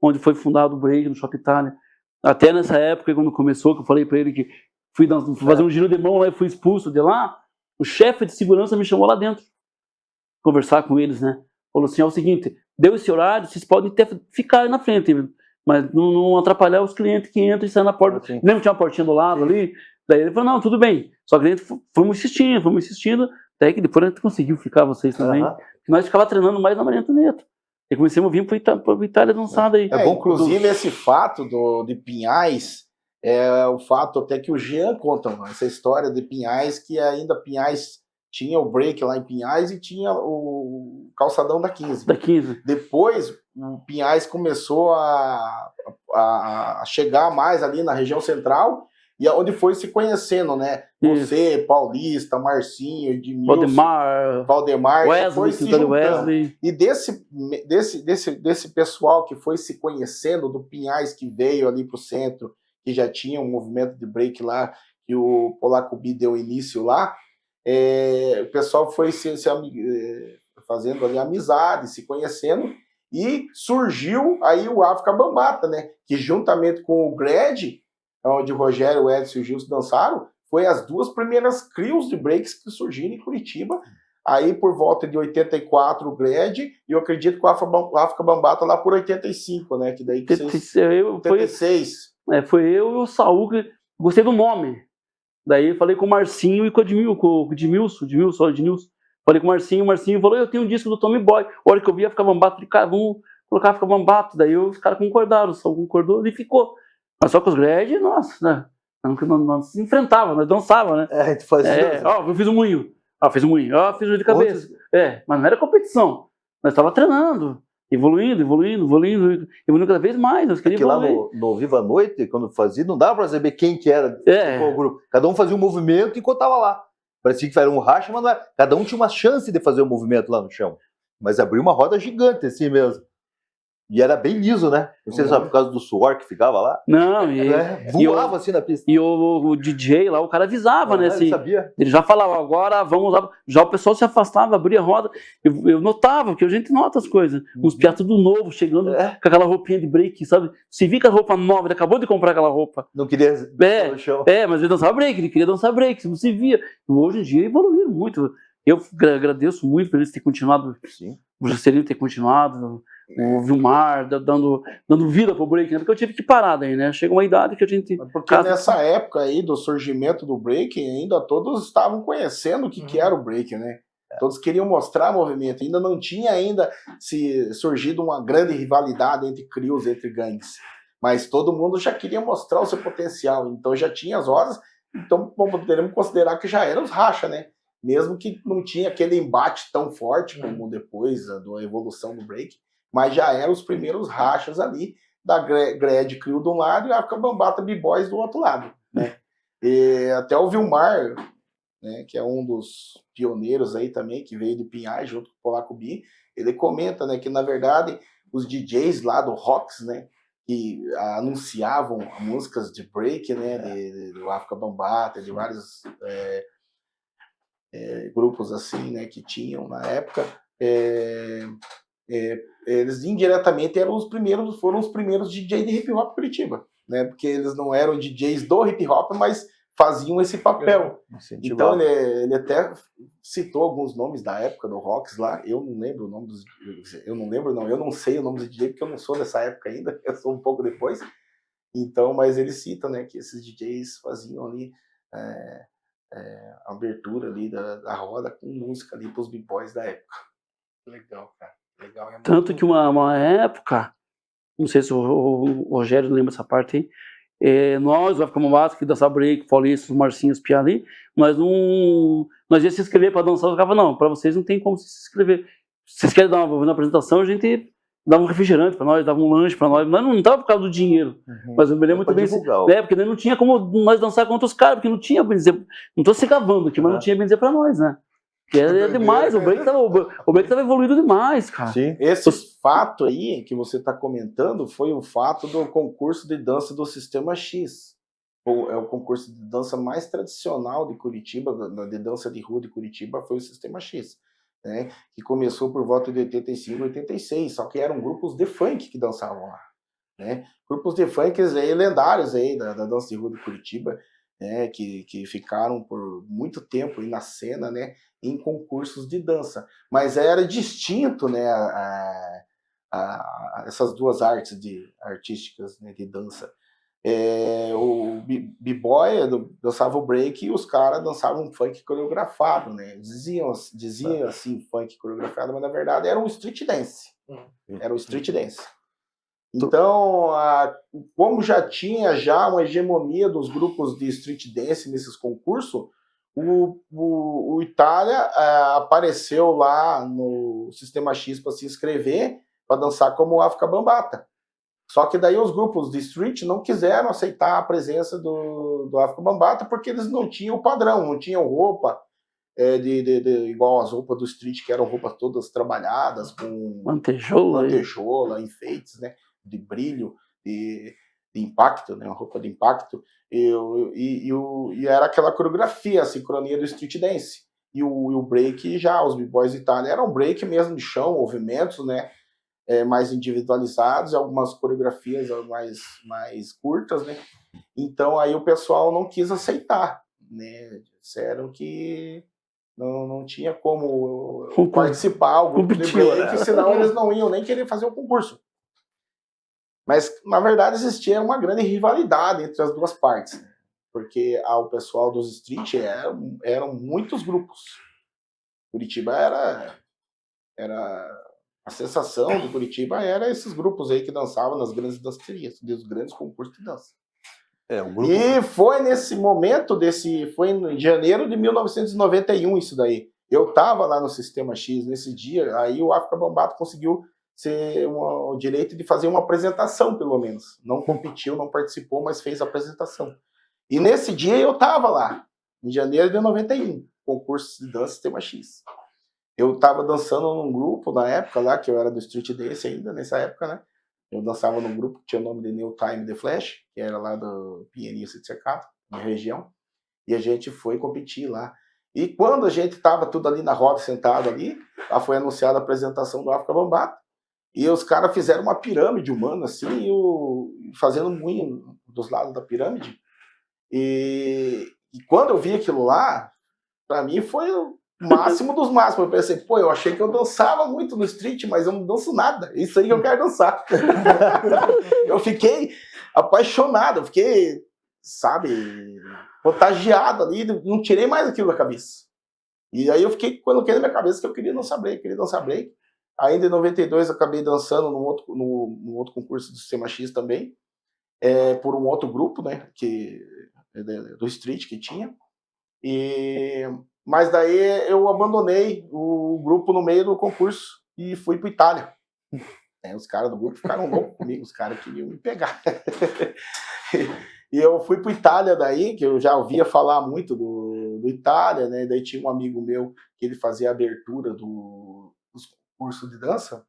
onde foi fundado o break no Shopping Itália. Até nessa época, quando começou, que eu falei para ele que fui fazer um giro de mão lá e fui expulso de lá, o chefe de segurança me chamou lá dentro, conversar com eles, né? Falou assim, é o seguinte, deu esse horário, vocês podem ficar aí na frente, mas não atrapalhar os clientes que entram e saem na porta. Lembra que tinha uma portinha do lado ali? Daí ele falou, não, tudo bem. Só que a gente fomos insistindo, até que depois a gente conseguiu ficar, vocês também. Que nós ficava treinando mais na Maria Antonieta. E comecemos a vir para Itália dançada aí. Bom, inclusive esse fato de Pinhais, é o fato até que o Jean conta, essa história de Pinhais, que ainda Pinhais tinha o break lá em Pinhais e tinha o Calçadão da 15. Depois, o Pinhais começou a chegar mais ali na região central, e onde foi se conhecendo, né? Você, Paulista, Marcinho, Edmilson, Valdemar, Wesley, foi se juntando. E desse pessoal que foi se conhecendo, do Pinhais que veio ali pro centro, que já tinha um movimento de break lá, que o Polaco B deu início lá, o pessoal foi se fazendo ali amizade, se conhecendo, e surgiu aí o África Bambata, né? Que juntamente com o Gred, onde o Rogério, o Edson e o Gilson dançaram, foi as duas primeiras crios de breaks que surgiram em Curitiba. Aí por volta de 84 o Gred, e eu acredito que o África Bambata lá por 85, né? Que daí que 86. Foi eu e o Saul que gostei do nome. Daí eu falei com o Marcinho e com o Edmilson. Falei com o Marcinho falou, eu tenho um disco do Tommy Boy. A hora que eu vi a África Bambata, falei, cara, vamos colocar a África Bambata. Daí os caras concordaram, o Saul concordou e ficou. Mas só que os Gred, nossa, né? Nós se enfrentava, nós dançava, né? A gente fazia. Eu fiz um moinho. Fiz um moinho. Fiz um de cabeça. Mas não era competição. Nós estávamos treinando. Evoluindo cada vez mais. Nós queríamos lá no Viva a Noite, quando fazia, não dava para saber quem que era o grupo. Cada um fazia um movimento enquanto estava lá. Parecia que era um racha, mas não era. Cada um tinha uma chance de fazer o movimento lá no chão. Mas abriu uma roda gigante assim mesmo. E era bem liso, né? Não sei se era por causa do suor que ficava lá. Não, voava assim na pista. E o DJ lá, o cara avisava, né? Assim, ele sabia. Ele já falava, agora vamos lá. Já o pessoal se afastava, abria a roda. Eu notava, porque a gente nota as coisas. Uns piá tudo novo, chegando com aquela roupinha de break, sabe? Se vi com a roupa nova, ele acabou de comprar aquela roupa. Não queria no chão. Mas ele dançava break, ele queria dançar break, não se via. E hoje em dia evoluíram muito. Eu agradeço muito por eles terem continuado. Sim. O Juscelino ter continuado. O Vilmar dando vida pro break, né? Porque eu tive que parar daí, né? Chega uma idade que a gente... Porque nessa época aí do surgimento do break, ainda todos estavam conhecendo o que era o break, né? Todos queriam mostrar movimento. Ainda não tinha surgido uma grande rivalidade entre crios, entre gangues. Mas todo mundo já queria mostrar o seu potencial. Então já tinha as horas. Então poderíamos considerar que já eram os racha, né? Mesmo que não tinha aquele embate tão forte como depois da evolução do break. mas já eram os primeiros rachas ali da Gred Crew de um lado e a África Bambata B-Boys do outro lado, né? E até o Vilmar, né, que é um dos pioneiros aí também, que veio de Pinhais junto com o Polaco B, ele comenta, né, que na verdade os DJs lá do Rocks, né, que anunciavam músicas de break, né, do África Bambata, de vários grupos assim, né, que tinham na época, eles indiretamente foram os primeiros DJs de hip hop Curitiba, né, porque eles não eram DJs do hip hop, mas faziam esse papel. Então ele até citou alguns nomes da época do Rocks lá. Eu não lembro o nome dos, eu não sei o nome dos DJs porque eu não sou dessa época ainda, eu sou um pouco depois. Então, mas ele cita, né, que esses DJs faziam ali a abertura ali da roda com música ali para os b-boys da época. Legal, cara. Legal. Tanto que uma época, não sei se o Rogério lembra essa parte aí, nós, o África Bambata, que dançava break, Paulista, os Marcinhos, Pia ali, nós ia se inscrever para dançar, eu ficava, não, para vocês não tem como se inscrever. Se vocês querem dar uma apresentação, a gente dava um refrigerante para nós, dava um lanche para nós, mas não estava por causa do dinheiro. Mas eu me lembro muito bem, porque não tinha como nós dançar contra os caras, porque não tinha, bem dizer, não estou se gavando aqui, mas não tinha bem dizer para nós, né? Que era demais, o break estava evoluído demais, cara. Sim. Esse fato aí que você está comentando foi o fato do concurso de dança do Sistema X. É o concurso de dança mais tradicional de Curitiba, de dança de rua de Curitiba, foi o Sistema X, né? Que começou por volta de 85, 86, só que eram grupos de funk que dançavam lá, né? Grupos de funk aí, lendários aí da dança de rua de Curitiba, né? Que ficaram por muito tempo aí na cena, né? Em concursos de dança, mas era distinto, né, essas duas artes artísticas, né, de dança. O b-boy dançava o break e os caras dançavam funk coreografado, né? Diziam assim funk coreografado, mas na verdade era um street dance. Era um street dance. Então, como já tinha uma hegemonia dos grupos de street dance nesses concursos, o Itália apareceu lá no Sistema X para se inscrever, para dançar como África Bambata. Só que daí os grupos de street não quiseram aceitar a presença do África Bambata porque eles não tinham o padrão, não tinham roupa igual as roupas do street, que eram roupas todas trabalhadas, com lantejola, enfeites, né, de brilho, de impacto, né, uma roupa de impacto. E era aquela coreografia, a sincronia do street dance. E o break já, os b-boys Itália, era um break mesmo de chão, movimentos, né, mais individualizados, algumas coreografias mais curtas, né. Então aí o pessoal não quis aceitar, né, disseram que não tinha como participar o grupo de break, senão eles não iam nem querer fazer o concurso. Mas, na verdade, existia uma grande rivalidade entre as duas partes, né? Porque o pessoal dos street eram muitos grupos. Curitiba era a sensação de Curitiba era esses grupos aí que dançavam nas grandes dancerias, dos grandes concursos de dança. E foi nesse momento, foi em janeiro de 1991 isso daí. Eu estava lá no Sistema X nesse dia, aí o África Bambata conseguiu o direito de fazer uma apresentação, pelo menos. Não competiu, não participou, mas fez a apresentação. E nesse dia eu estava lá, em janeiro de 91, concurso de dança Sistema X. Eu estava dançando num grupo na época lá, que eu era do Street Dance ainda, nessa época, né? Eu dançava num grupo que tinha o nome de New Time The Flash, que era lá do Pinheirinho Cercado, minha região. E a gente foi competir lá. E quando a gente estava tudo ali na roda, sentado ali, lá foi anunciada a apresentação do África Bambata. E os caras fizeram uma pirâmide humana, assim, fazendo um moinho dos lados da pirâmide. E quando eu vi aquilo lá, pra mim foi o máximo dos máximos. Eu pensei, eu achei que eu dançava muito no street, mas eu não danço nada. Isso aí que eu quero dançar. Eu fiquei apaixonado, eu fiquei, sabe, contagiado ali, não tirei mais aquilo da cabeça. E aí eu coloquei na minha cabeça que eu queria dançar break. Ainda em 92 eu acabei dançando num outro concurso do Sistema X também, por um outro grupo, né, do street que tinha. Mas daí eu abandonei o grupo no meio do concurso e fui para Itália. Aí os caras do grupo ficaram loucos comigo, os caras queriam me pegar. E eu fui para Itália daí, que eu já ouvia falar muito do Itália, né? Daí tinha um amigo meu que ele fazia a abertura dos cursos de dança.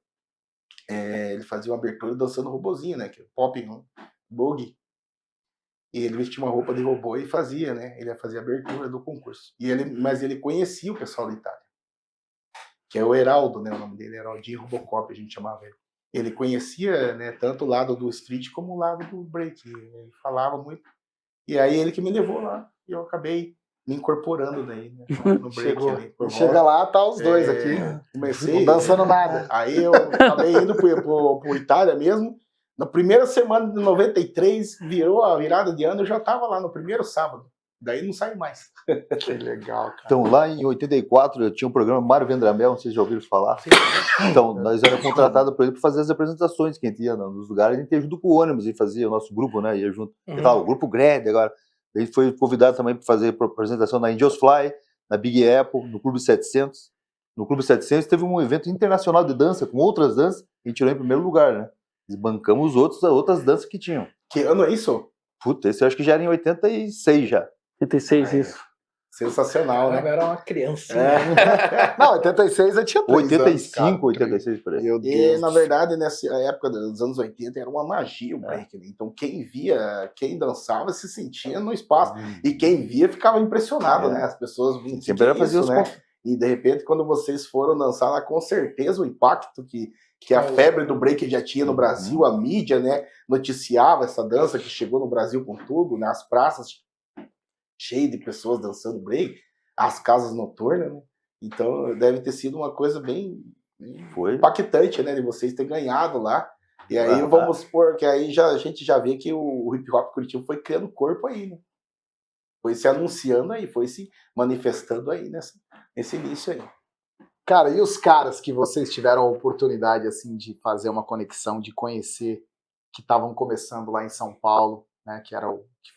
Ele fazia uma abertura dançando robozinho, né? Que é popping, boogie. E ele vestia uma roupa de robô e fazia, né? Ele fazia a abertura do concurso. Mas ele conhecia o pessoal da Itália, que é o Heraldo, né? O nome dele era Heraldinho Robocop, a gente chamava ele. Ele conhecia, né, tanto o lado do street como o lado do break. Ele falava muito. E aí ele que me levou lá. E eu acabei me incorporando daí, né, no break. Ali, Chega lá, tá os dois aqui. Comecei. Não dançando nada. Aí eu acabei indo pro Itália mesmo. Na primeira semana de 93, virou a virada de ano, eu já tava lá no primeiro sábado. Daí não saí mais. Que legal, cara. Então, lá em 84, eu tinha um programa Mário Vendramel, não sei se já ouviram falar. Então, nós éramos contratados por ele para fazer as apresentações que a gente ia nos lugares, a gente ia junto com o ônibus e fazia o nosso grupo, né? Ia junto. O grupo grande agora. Ele foi convidado também para fazer apresentação na Angels Fly, na Big Apple, no Clube 700. No Clube 700 teve um evento internacional de dança, com outras danças, e a gente tirou em primeiro lugar, né? Desbancamos as outras danças que tinham. Que ano é isso? Puta, esse eu acho que já era em 86 já. 86, isso. Sensacional, né? Eu era uma criança. Não, 86 eu tinha 3 85, anos, cara. 86 por aí. Meu E, Deus. na verdade, nessa época dos anos 80, era uma magia o break, né? Então, quem via, quem dançava, se sentia no espaço. E quem via ficava impressionado, né? As pessoas vinham, Sempre era fazer os né? E, de repente, quando vocês foram dançar lá, com certeza o impacto que a febre do break já tinha no Brasil, a mídia, né, noticiava essa dança que chegou no Brasil com tudo, né? As praças cheias de pessoas dançando break, as casas noturnas, né? Então, deve ter sido uma coisa bem impactante, né, de vocês terem ganhado lá. E aí, vamos supor que aí a gente já vê que o hip hop Curitiba foi criando corpo aí, né? Foi se anunciando aí, foi se manifestando aí nesse início aí. Cara, e os caras que vocês tiveram a oportunidade, assim, de fazer uma conexão, de conhecer, que estavam começando lá em São Paulo, né, que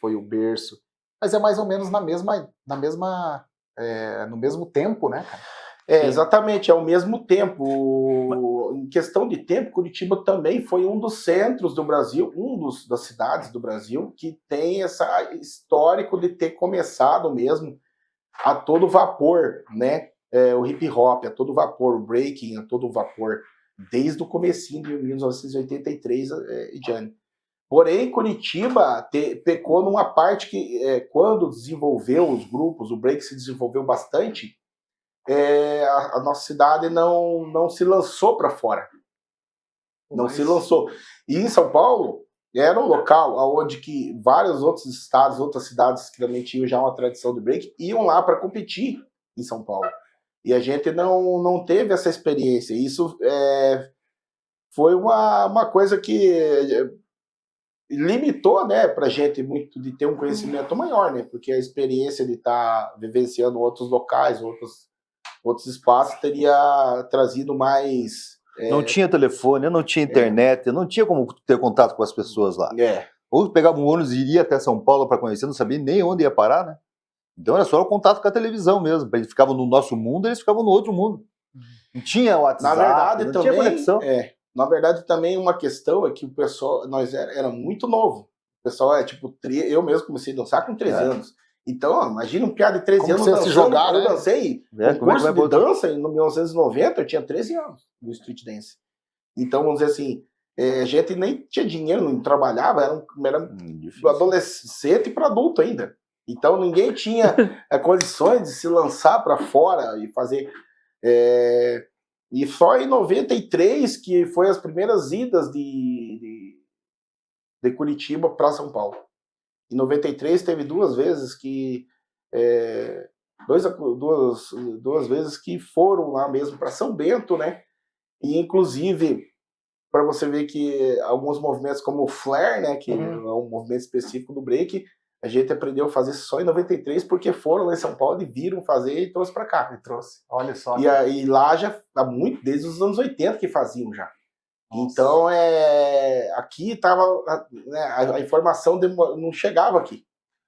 foi o berço, mas é mais ou menos no mesmo tempo, né, cara? Exatamente, é o mesmo tempo. Em questão de tempo, Curitiba também foi um dos centros do Brasil, das cidades do Brasil, que tem esse histórico de ter começado mesmo a todo vapor, né? O hip hop a todo vapor, o breaking a todo vapor, desde o comecinho de 1983 e diante. Porém, Curitiba pecou numa parte que, quando desenvolveu os grupos, o break se desenvolveu bastante, a nossa cidade não se lançou para fora. Não se lançou. E em São Paulo, era um local onde que vários outros estados, outras cidades que também tinham já uma tradição do break, iam lá para competir em São Paulo. E a gente não teve essa experiência. Isso foi uma coisa que limitou, né, pra gente muito de ter um conhecimento maior, né? Porque a experiência de estar vivenciando outros locais, outros espaços, teria trazido mais... Não tinha telefone, não tinha internet, não tinha como ter contato com as pessoas lá. Ou pegava um ônibus e iria até São Paulo para conhecer, não sabia nem onde ia parar, né? Então era só o contato com a televisão mesmo. Eles ficavam no nosso mundo, eles ficavam no outro mundo. Não tinha WhatsApp, na verdade, não tinha conexão. Na verdade, também uma questão é que o pessoal, nós era muito novo. O pessoal eu mesmo comecei a dançar com 13 anos. Então, imagina um piada de 13 anos dançando. Se jogar, eu dancei um curso de dança em 1990, eu tinha 13 anos no street dance. Então, vamos dizer assim, a gente nem tinha dinheiro, não trabalhava, era adolescente para adulto ainda. Então, ninguém tinha condições de se lançar para fora e fazer... E só em 93 que foi as primeiras idas de Curitiba para São Paulo. Em 93 teve duas vezes que duas vezes que foram lá mesmo para São Bento, né? E inclusive para você ver que alguns movimentos como o flare, né, que é um movimento específico do break, a gente aprendeu a fazer só em 93 porque foram lá em São Paulo e viram fazer e trouxe para cá. Olha só. E aí lá já há muito, desde os anos 80 que faziam já. Nossa. Então, aqui estava, né, a informação não chegava aqui.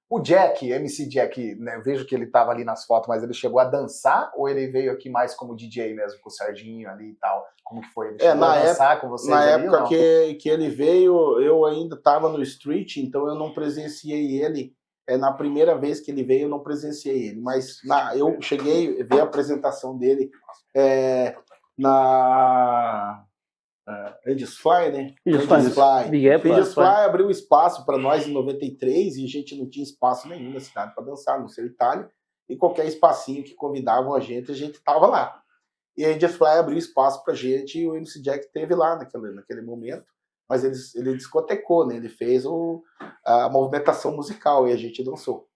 O Jack, MC Jack, né, eu vejo que ele tava ali nas fotos, mas ele chegou a dançar ou ele veio aqui mais como DJ mesmo, com o Serginho ali e tal? Como que foi? Ele chegou a dançar com vocês na ali, época ou não? que ele veio, eu ainda estava no street, então eu não presenciei ele. Na primeira vez que ele veio, eu não presenciei ele. Mas eu cheguei a ver a apresentação dele na Angels Fly, né? Angels Fly. Big Apple, Angels Fly abriu espaço para nós em 93 e a gente não tinha espaço nenhum na cidade para dançar, no seu Itália. E qualquer espacinho que convidavam a gente estava lá. E a Angels Fly abriu espaço pra gente e o MC Jack esteve lá naquele momento. Mas ele discotecou, né? Ele fez a movimentação musical e a gente dançou.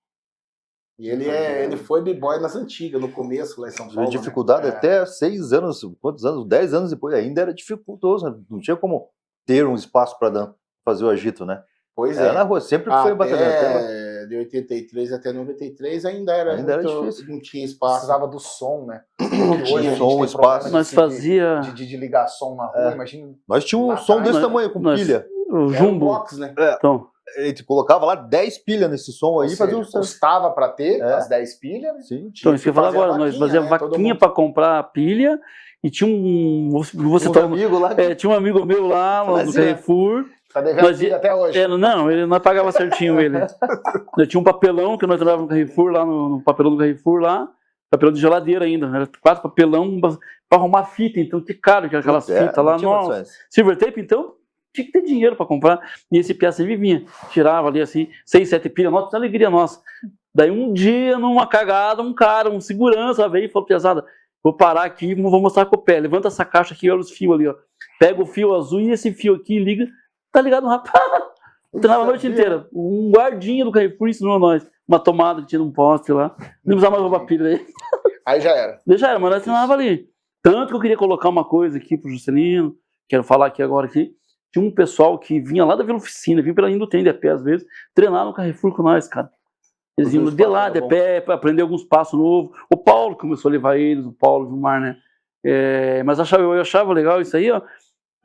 E ele foi b-boy nas antigas, no começo lá em São Paulo. A dificuldade até 6 anos, quantos anos? 10 anos depois ainda era dificultoso, né? Não tinha como ter um espaço para fazer o agito, né? Pois era na rua, sempre foi batendo na tela. De 83 até 93 ainda era difícil. Não tinha espaço. Precisava do som, né? Não tinha som, espaço. Nós fazia... De ligar som na rua, imagina. Nós tínhamos um som desse tamanho, com pilha. O Jumbo. Box, né? Então... A gente colocava lá 10 pilhas nesse som aí, fazia um som. Custava para ter as 10 pilhas, né? Sim. Então, isso que eu ia falar agora, nós fazíamos vaquinha para comprar a pilha e tinha amigo lá. Tinha um amigo meu lá no Carrefour. Tá devendo pilha até hoje. Ele não pagava certinho ele. Eu tinha um papelão que nós trabalhávamos no Carrefour, lá no papelão do Carrefour lá, papelão de geladeira ainda. Era 4 papelão para arrumar fita, então que caro que era aquelas fitas lá. Nossa. Silver tape, então, tinha que ter dinheiro para comprar. E esse piá sempre vinha, tirava ali assim, 6, 7 pilhas, nossa, alegria nossa. Daí um dia, numa cagada, um segurança veio e falou, pesada, vou parar aqui, vou mostrar com o pé, levanta essa caixa aqui, olha os fios ali, ó. Pega o fio azul e esse fio aqui, liga, tá ligado no rapaz. Treinava a noite inteira. Um guardinha do Carrefour ensinou a nós. Uma tomada que tinha num poste lá. Não precisava mais roubar pilha aí. Aí já era. Já era, mas nós treinava ali. Tanto que eu queria colocar uma coisa aqui pro Juscelino, quero falar aqui agora aqui. Tinha um pessoal que vinha lá da Vila Oficina, vinha pela linha do trem de pé às vezes, treinar no Carrefour com nós, cara. Eles iam de lá, de pé, para aprender alguns passos novos. O Paulo começou a levar eles, o Paulo, o Gilmar, né? Mas eu achava legal isso aí, ó.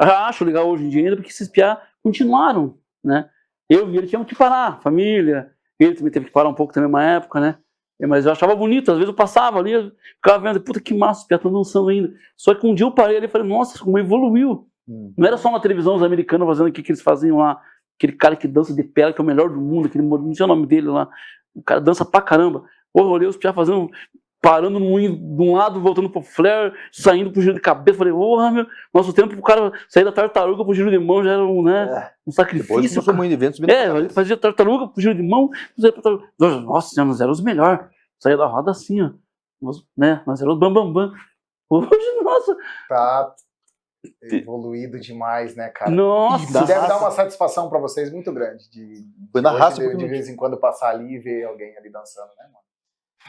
Acho legal hoje em dia ainda, porque esses piá continuaram, né? Eu e ele tínhamos que parar, família. Ele também teve que parar um pouco também uma época, né? Mas eu achava bonito, às vezes eu passava ali, eu ficava vendo, puta que massa, os piá estão dançando ainda. Só que um dia eu parei ali e falei, nossa, como evoluiu. Não era só uma televisão, os americanos fazendo o que eles faziam lá. Aquele cara que dança de pé, que é o melhor do mundo, não sei o nome dele lá. O cara dança pra caramba. Porra, eu olhei os piá fazendo, parando de um lado, voltando pro flare, saindo pro giro de cabeça. Falei, porra, meu, nosso tempo pro cara sair da tartaruga pro giro de mão já era um sacrifício. Depois muito eventos. Ele fazia tartaruga pro giro de mão. Nossa, nós éramos os melhores. Saía da roda assim, ó. Nós éramos os bambambam. Hoje, nossa. Tá evoluído demais, né, cara? Nossa. Deve dar uma satisfação pra vocês muito grande Foi na raça de vez em quando passar ali e ver alguém ali dançando, né, mano?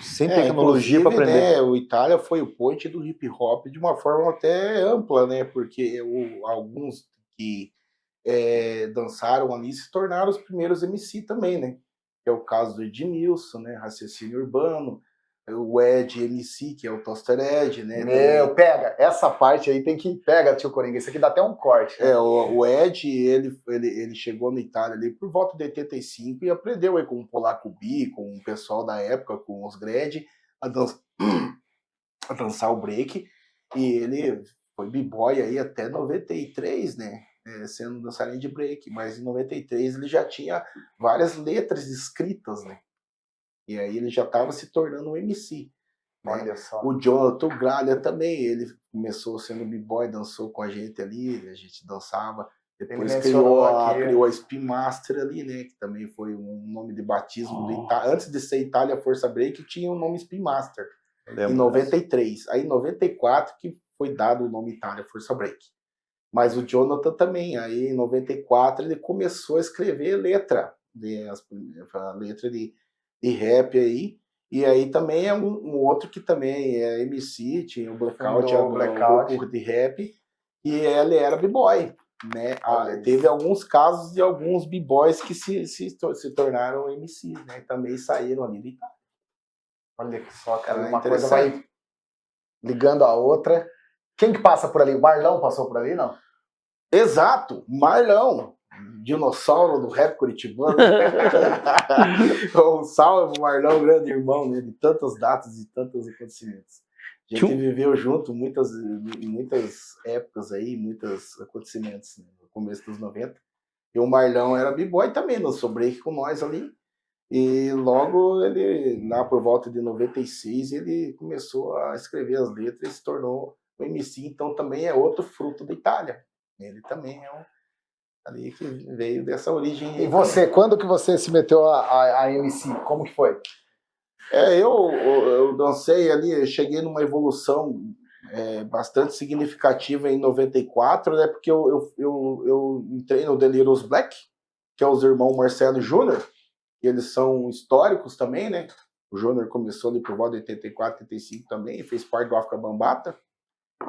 Sem tecnologia para aprender. Né, o Itália foi o point do hip hop de uma forma até ampla, né? Porque alguns que dançaram ali se tornaram os primeiros MC também, né? Que é o caso do Edmilson, né? Raciocínio Urbano, o Ed MC, que é o Toaster Ed, né? Pega, essa parte aí tem que... Pega, tio Coringa, isso aqui dá até um corte. Né? O Ed, ele chegou na Itália ali por volta de 85 e aprendeu aí com o Polaco B, com o pessoal da época, com os Gred, a dançar o break. E ele foi b-boy aí até 93, né? Sendo dançarino de break. Mas em 93 ele já tinha várias letras escritas, né? E aí ele já estava se tornando um MC. Olha só. O Jonathan Gralha também, ele começou sendo b-boy, dançou com a gente ali, a gente dançava. Depois criou a Spin Master ali, né? Que também foi um nome de batismo. Antes de ser Itália Força Break, tinha o nome Spin Master. Em 93. Aí em 94 que foi dado o nome Itália Força Break. Mas o Jonathan também. Aí em 94 ele começou a escrever letra de rap aí, e aí também é um outro que também é MC, tinha o Blackout, um grupo de rap, e ele era b-boy, né? Teve alguns casos de alguns b-boys que se tornaram MC, né? Também saíram ali de Itália. Olha que só, cara, uma coisa vai ligando a outra. Quem que passa por ali? O Marlão passou por ali, não? Exato, Marlão. dinossauro do rap curitibano. Um salve pro Marlão, grande irmão, né, de tantas datas e tantos acontecimentos. A gente viveu junto muitas épocas aí, muitos acontecimentos, né, no começo dos 90. E o Marlão era b-boy também, lançou break com nós ali. E logo ele, lá por volta de 96, ele começou a escrever as letras e se tornou o MC, então também é outro fruto da Itália. Ele também é ali que veio dessa origem. E você, quando que você se meteu a MC? Como que foi? Eu dancei ali, eu cheguei numa evolução bastante significativa em 94, né? Porque eu entrei no Delirious Black, que é os irmãos Marcelo e Júnior, e eles são históricos também, né? O Júnior começou ali por volta de 84, 85 também, fez parte do África Bambata,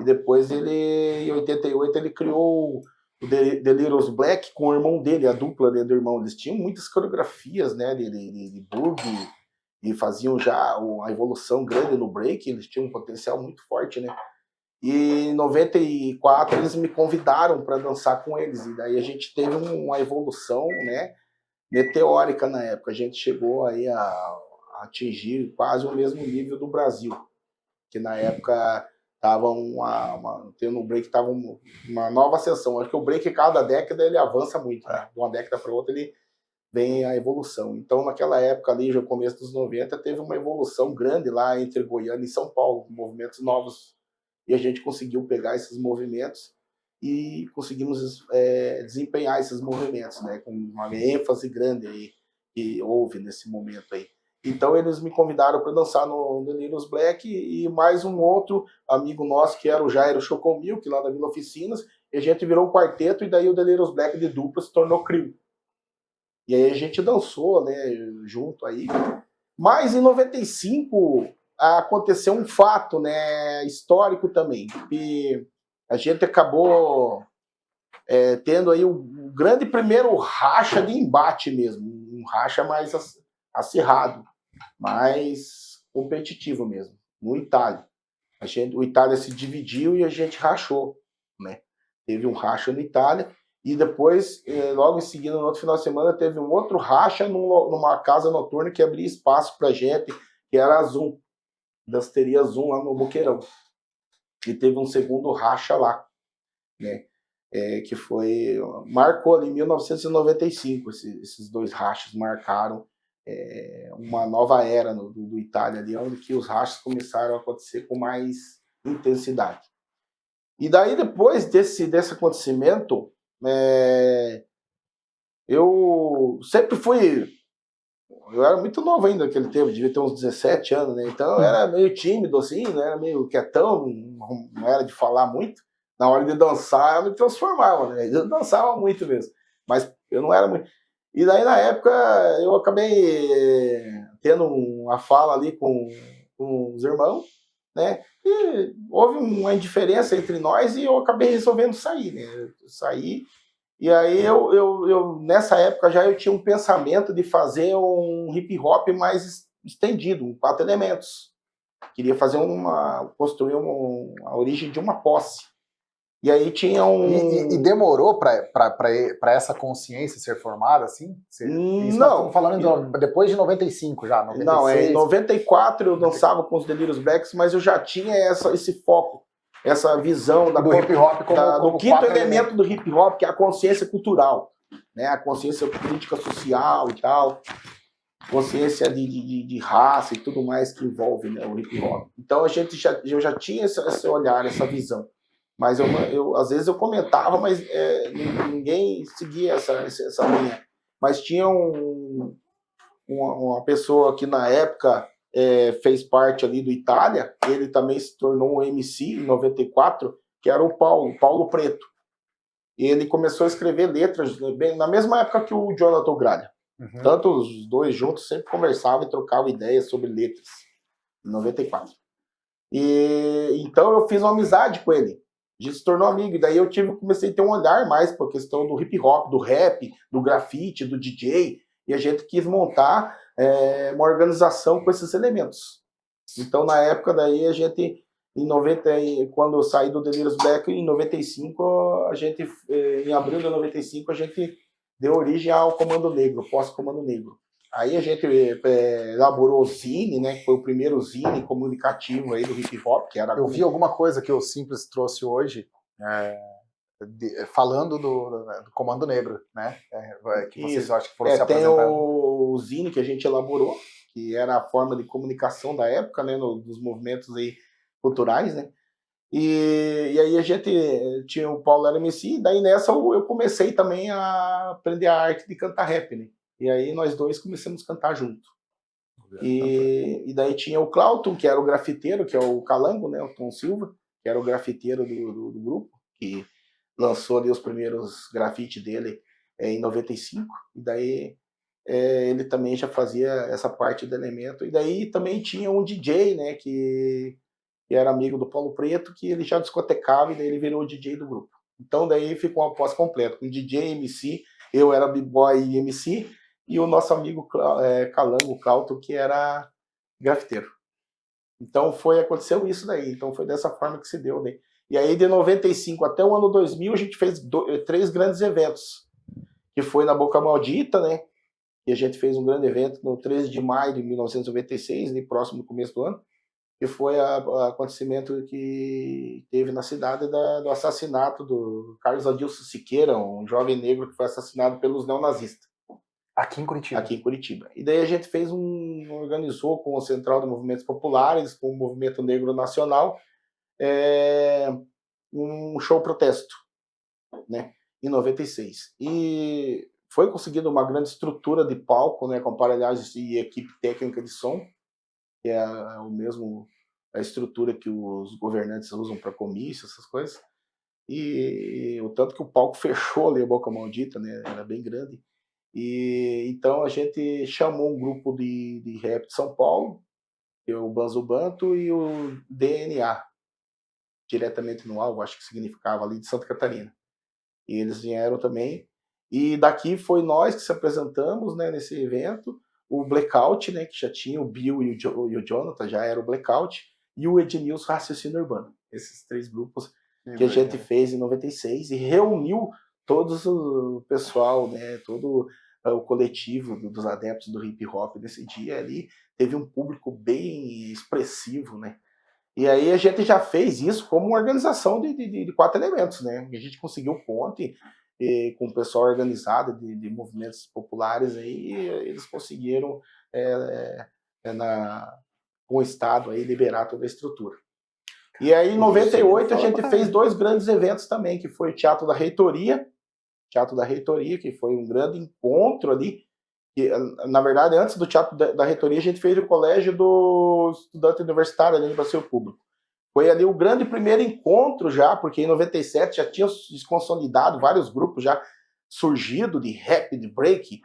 e depois em 88, ele criou o Delirious Black com o irmão dele, a dupla do irmão. Eles tinham muitas coreografias, né, de boogie, e faziam já a evolução grande no break, eles tinham um potencial muito forte, né? E em 94 eles me convidaram para dançar com eles, e daí a gente teve uma evolução, né, meteórica na época. A gente chegou aí a atingir quase o mesmo nível do Brasil, que na época tava tendo um break, tava uma nova ascensão. Acho que o break, cada década, ele avança muito, né? De uma década para outra ele vem a evolução. Então, naquela época ali, já no começo dos 90, teve uma evolução grande lá entre Goiânia e São Paulo, movimentos novos, e a gente conseguiu pegar esses movimentos e conseguimos desempenhar esses movimentos, né, com uma ênfase grande aí que houve nesse momento aí. Então eles me convidaram para dançar no Delirious Black, e mais um outro amigo nosso, que era o Jairo Chocomilk, lá da Vila Oficinas, e a gente virou um quarteto, e daí o Delirious Black de dupla se tornou Crio. E aí a gente dançou, né, junto aí. Mas em 95 aconteceu um fato, né, histórico também, que a gente acabou tendo aí o grande primeiro racha de embate mesmo, um racha mais acirrado, mais competitivo mesmo, no Itália. O Itália se dividiu e a gente rachou, né? Teve um racha no Itália, e depois, logo em seguida, no outro final de semana, teve um outro racha numa casa noturna que abria espaço pra gente, que era a Zoom, danceteria Zoom lá no Boqueirão. E teve um segundo racha lá, né? Que marcou ali em 1995, esses dois rachas marcaram uma nova era do Itália ali, onde que os rachas começaram a acontecer com mais intensidade. E daí, depois desse acontecimento, eu sempre fui... Eu era muito novo ainda naquele tempo, devia ter uns 17 anos, né? Então eu era meio tímido, assim, né? Era meio quietão, não era de falar muito. Na hora de dançar, eu me transformava, né? Eu dançava muito mesmo, mas eu não era muito... E daí, na época, eu acabei tendo uma fala ali com os irmãos, né? E houve uma indiferença entre nós e eu acabei resolvendo sair, né? Saí, e aí eu nessa época já eu tinha um pensamento de fazer um hip hop mais estendido, um 4 elementos. Queria fazer construir a origem de uma posse. E aí tinha E demorou para essa consciência ser formada, assim? Não. Estamos falando depois de 95 já, 96. Não, em 94 eu dançava com os Delirious Blacks, mas eu já tinha esse foco, essa visão do hip hop como do quinto elemento do hip hop, que é a consciência cultural, né? A consciência política social e tal, consciência de raça e tudo mais que envolve, né, o hip hop. Então eu já tinha esse olhar, essa visão. Mas às vezes eu comentava, mas ninguém seguia essa linha. Mas tinha uma pessoa que na época fez parte ali do Itália, ele também se tornou um MC em 94, que era o Paulo Preto. E ele começou a escrever letras na mesma época que o Jonathan Gralha. Uhum. Tanto os dois juntos sempre conversavam e trocavam ideias sobre letras, em 94. E então eu fiz uma amizade com ele. A gente se tornou amigo, e daí eu comecei a ter um olhar mais para a questão do hip hop, do rap, do grafite, do DJ, e a gente quis montar uma organização com esses elementos. Então, na época, daí a gente, quando eu saí do Delirious Black, em 95, em abril de 95, a gente deu origem ao Comando Negro, pós-Comando Negro. Aí a gente elaborou o Zine, né, que foi o primeiro Zine comunicativo aí do hip hop, que era... Eu vi alguma coisa que o Simples trouxe hoje, falando do Comando Negro, né? Que vocês Isso. acham que foram se Tem apresentar. o Zine que a gente elaborou, que era a forma de comunicação da época, né, dos movimentos aí culturais, né? E aí a gente tinha o Paulo era MC, e daí nessa eu comecei também a aprender a arte de cantar rap, né? E aí nós dois começamos a cantar junto. E daí tinha o Clauton, que era o grafiteiro, que é o Calango, né? O Tom Silva, que era o grafiteiro do grupo, que lançou ali os primeiros grafites dele em 95. E daí ele também já fazia essa parte do elemento. E daí também tinha um DJ, né? Que era amigo do Paulo Preto, que ele já discotecava e daí ele virou o DJ do grupo. Então daí ficou uma pós completa, com DJ, MC, eu era b-boy e MC, e o nosso amigo Calango, Clauton, que era grafiteiro. Então aconteceu isso daí, então foi dessa forma que se deu. Né? E aí de 95 até o ano 2000 a gente fez 3 grandes eventos, que foi na Boca Maldita, né? E a gente fez um grande evento no 13 de maio de 1996, ali próximo do começo do ano, que foi o acontecimento que teve na cidade do assassinato do Carlos Adilson Siqueira, um jovem negro que foi assassinado pelos neonazistas. Aqui em Curitiba. Aqui em Curitiba. E daí a gente organizou com o Central de Movimentos Populares, com o Movimento Negro Nacional, um show protesto, né, em 96. E foi conseguida uma grande estrutura de palco, né, com aparelhagem e equipe técnica de som, que é a estrutura que os governantes usam para comício, essas coisas. E o tanto que o palco fechou ali, a Boca Maldita, né, era bem grande. E então a gente chamou um grupo de rap de São Paulo, que é o Banzo Banto e o DNA, diretamente no alvo, acho que significava ali, de Santa Catarina. E eles vieram também. E daqui foi nós que se apresentamos, né, nesse evento. O Blackout, né, que já tinha o Bill e o Jonathan, já era o Blackout, e o Ednilson Raciocínio Urbano. Esses 3 grupos que a gente fez em 96 e reuniu todos o pessoal, né, todo o coletivo dos adeptos do hip hop nesse dia ali. Teve um público bem expressivo, né? E aí a gente já fez isso como uma organização de 4 elementos, né? A gente conseguiu ponte com o pessoal organizado de movimentos populares aí, eles conseguiram com o Estado aí liberar toda a estrutura. E aí em 98 a gente fez 2 grandes eventos também, que foi o Teatro da Reitoria, que foi um grande encontro ali, que, na verdade antes do Teatro da Reitoria a gente fez o Colégio do Estudante Universitário ali no Passeio Público. Foi ali o grande primeiro encontro já, porque em 97 já tinha se consolidado vários grupos já surgido de rap, de break,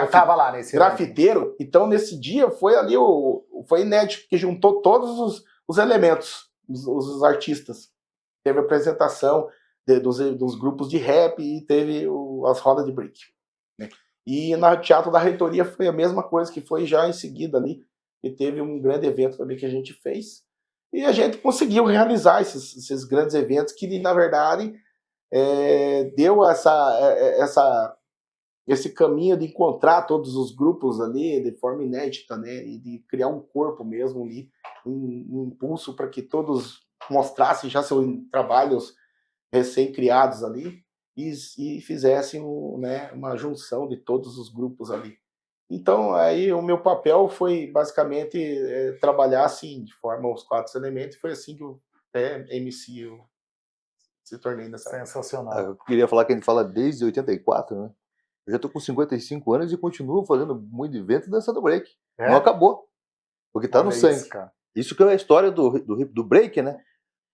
tava lá nesse grafiteiro. Evento. Então nesse dia foi ali foi inédito, que juntou todos os elementos, os artistas. Teve a apresentação dos grupos de rap e teve as rodas de break. Né? E no Teatro da Reitoria foi a mesma coisa, que foi já em seguida ali, e teve um grande evento também que a gente fez. E a gente conseguiu realizar esses grandes eventos que, na verdade, deu esse caminho de encontrar todos os grupos ali de forma inédita, né? E de criar um corpo mesmo ali, um impulso para que todos mostrassem já seus trabalhos recém-criados ali e fizessem uma junção de todos os grupos ali. Então, aí o meu papel foi basicamente trabalhar assim, de forma os 4 elementos, foi assim que eu MC eu se tornei nessa. Sensacional. Eu queria falar que a gente fala desde 84, né? Eu já tô com 55 anos e continuo fazendo muito evento dançando break. Não acabou. Porque tá no sangue. Isso que é a história do break, né?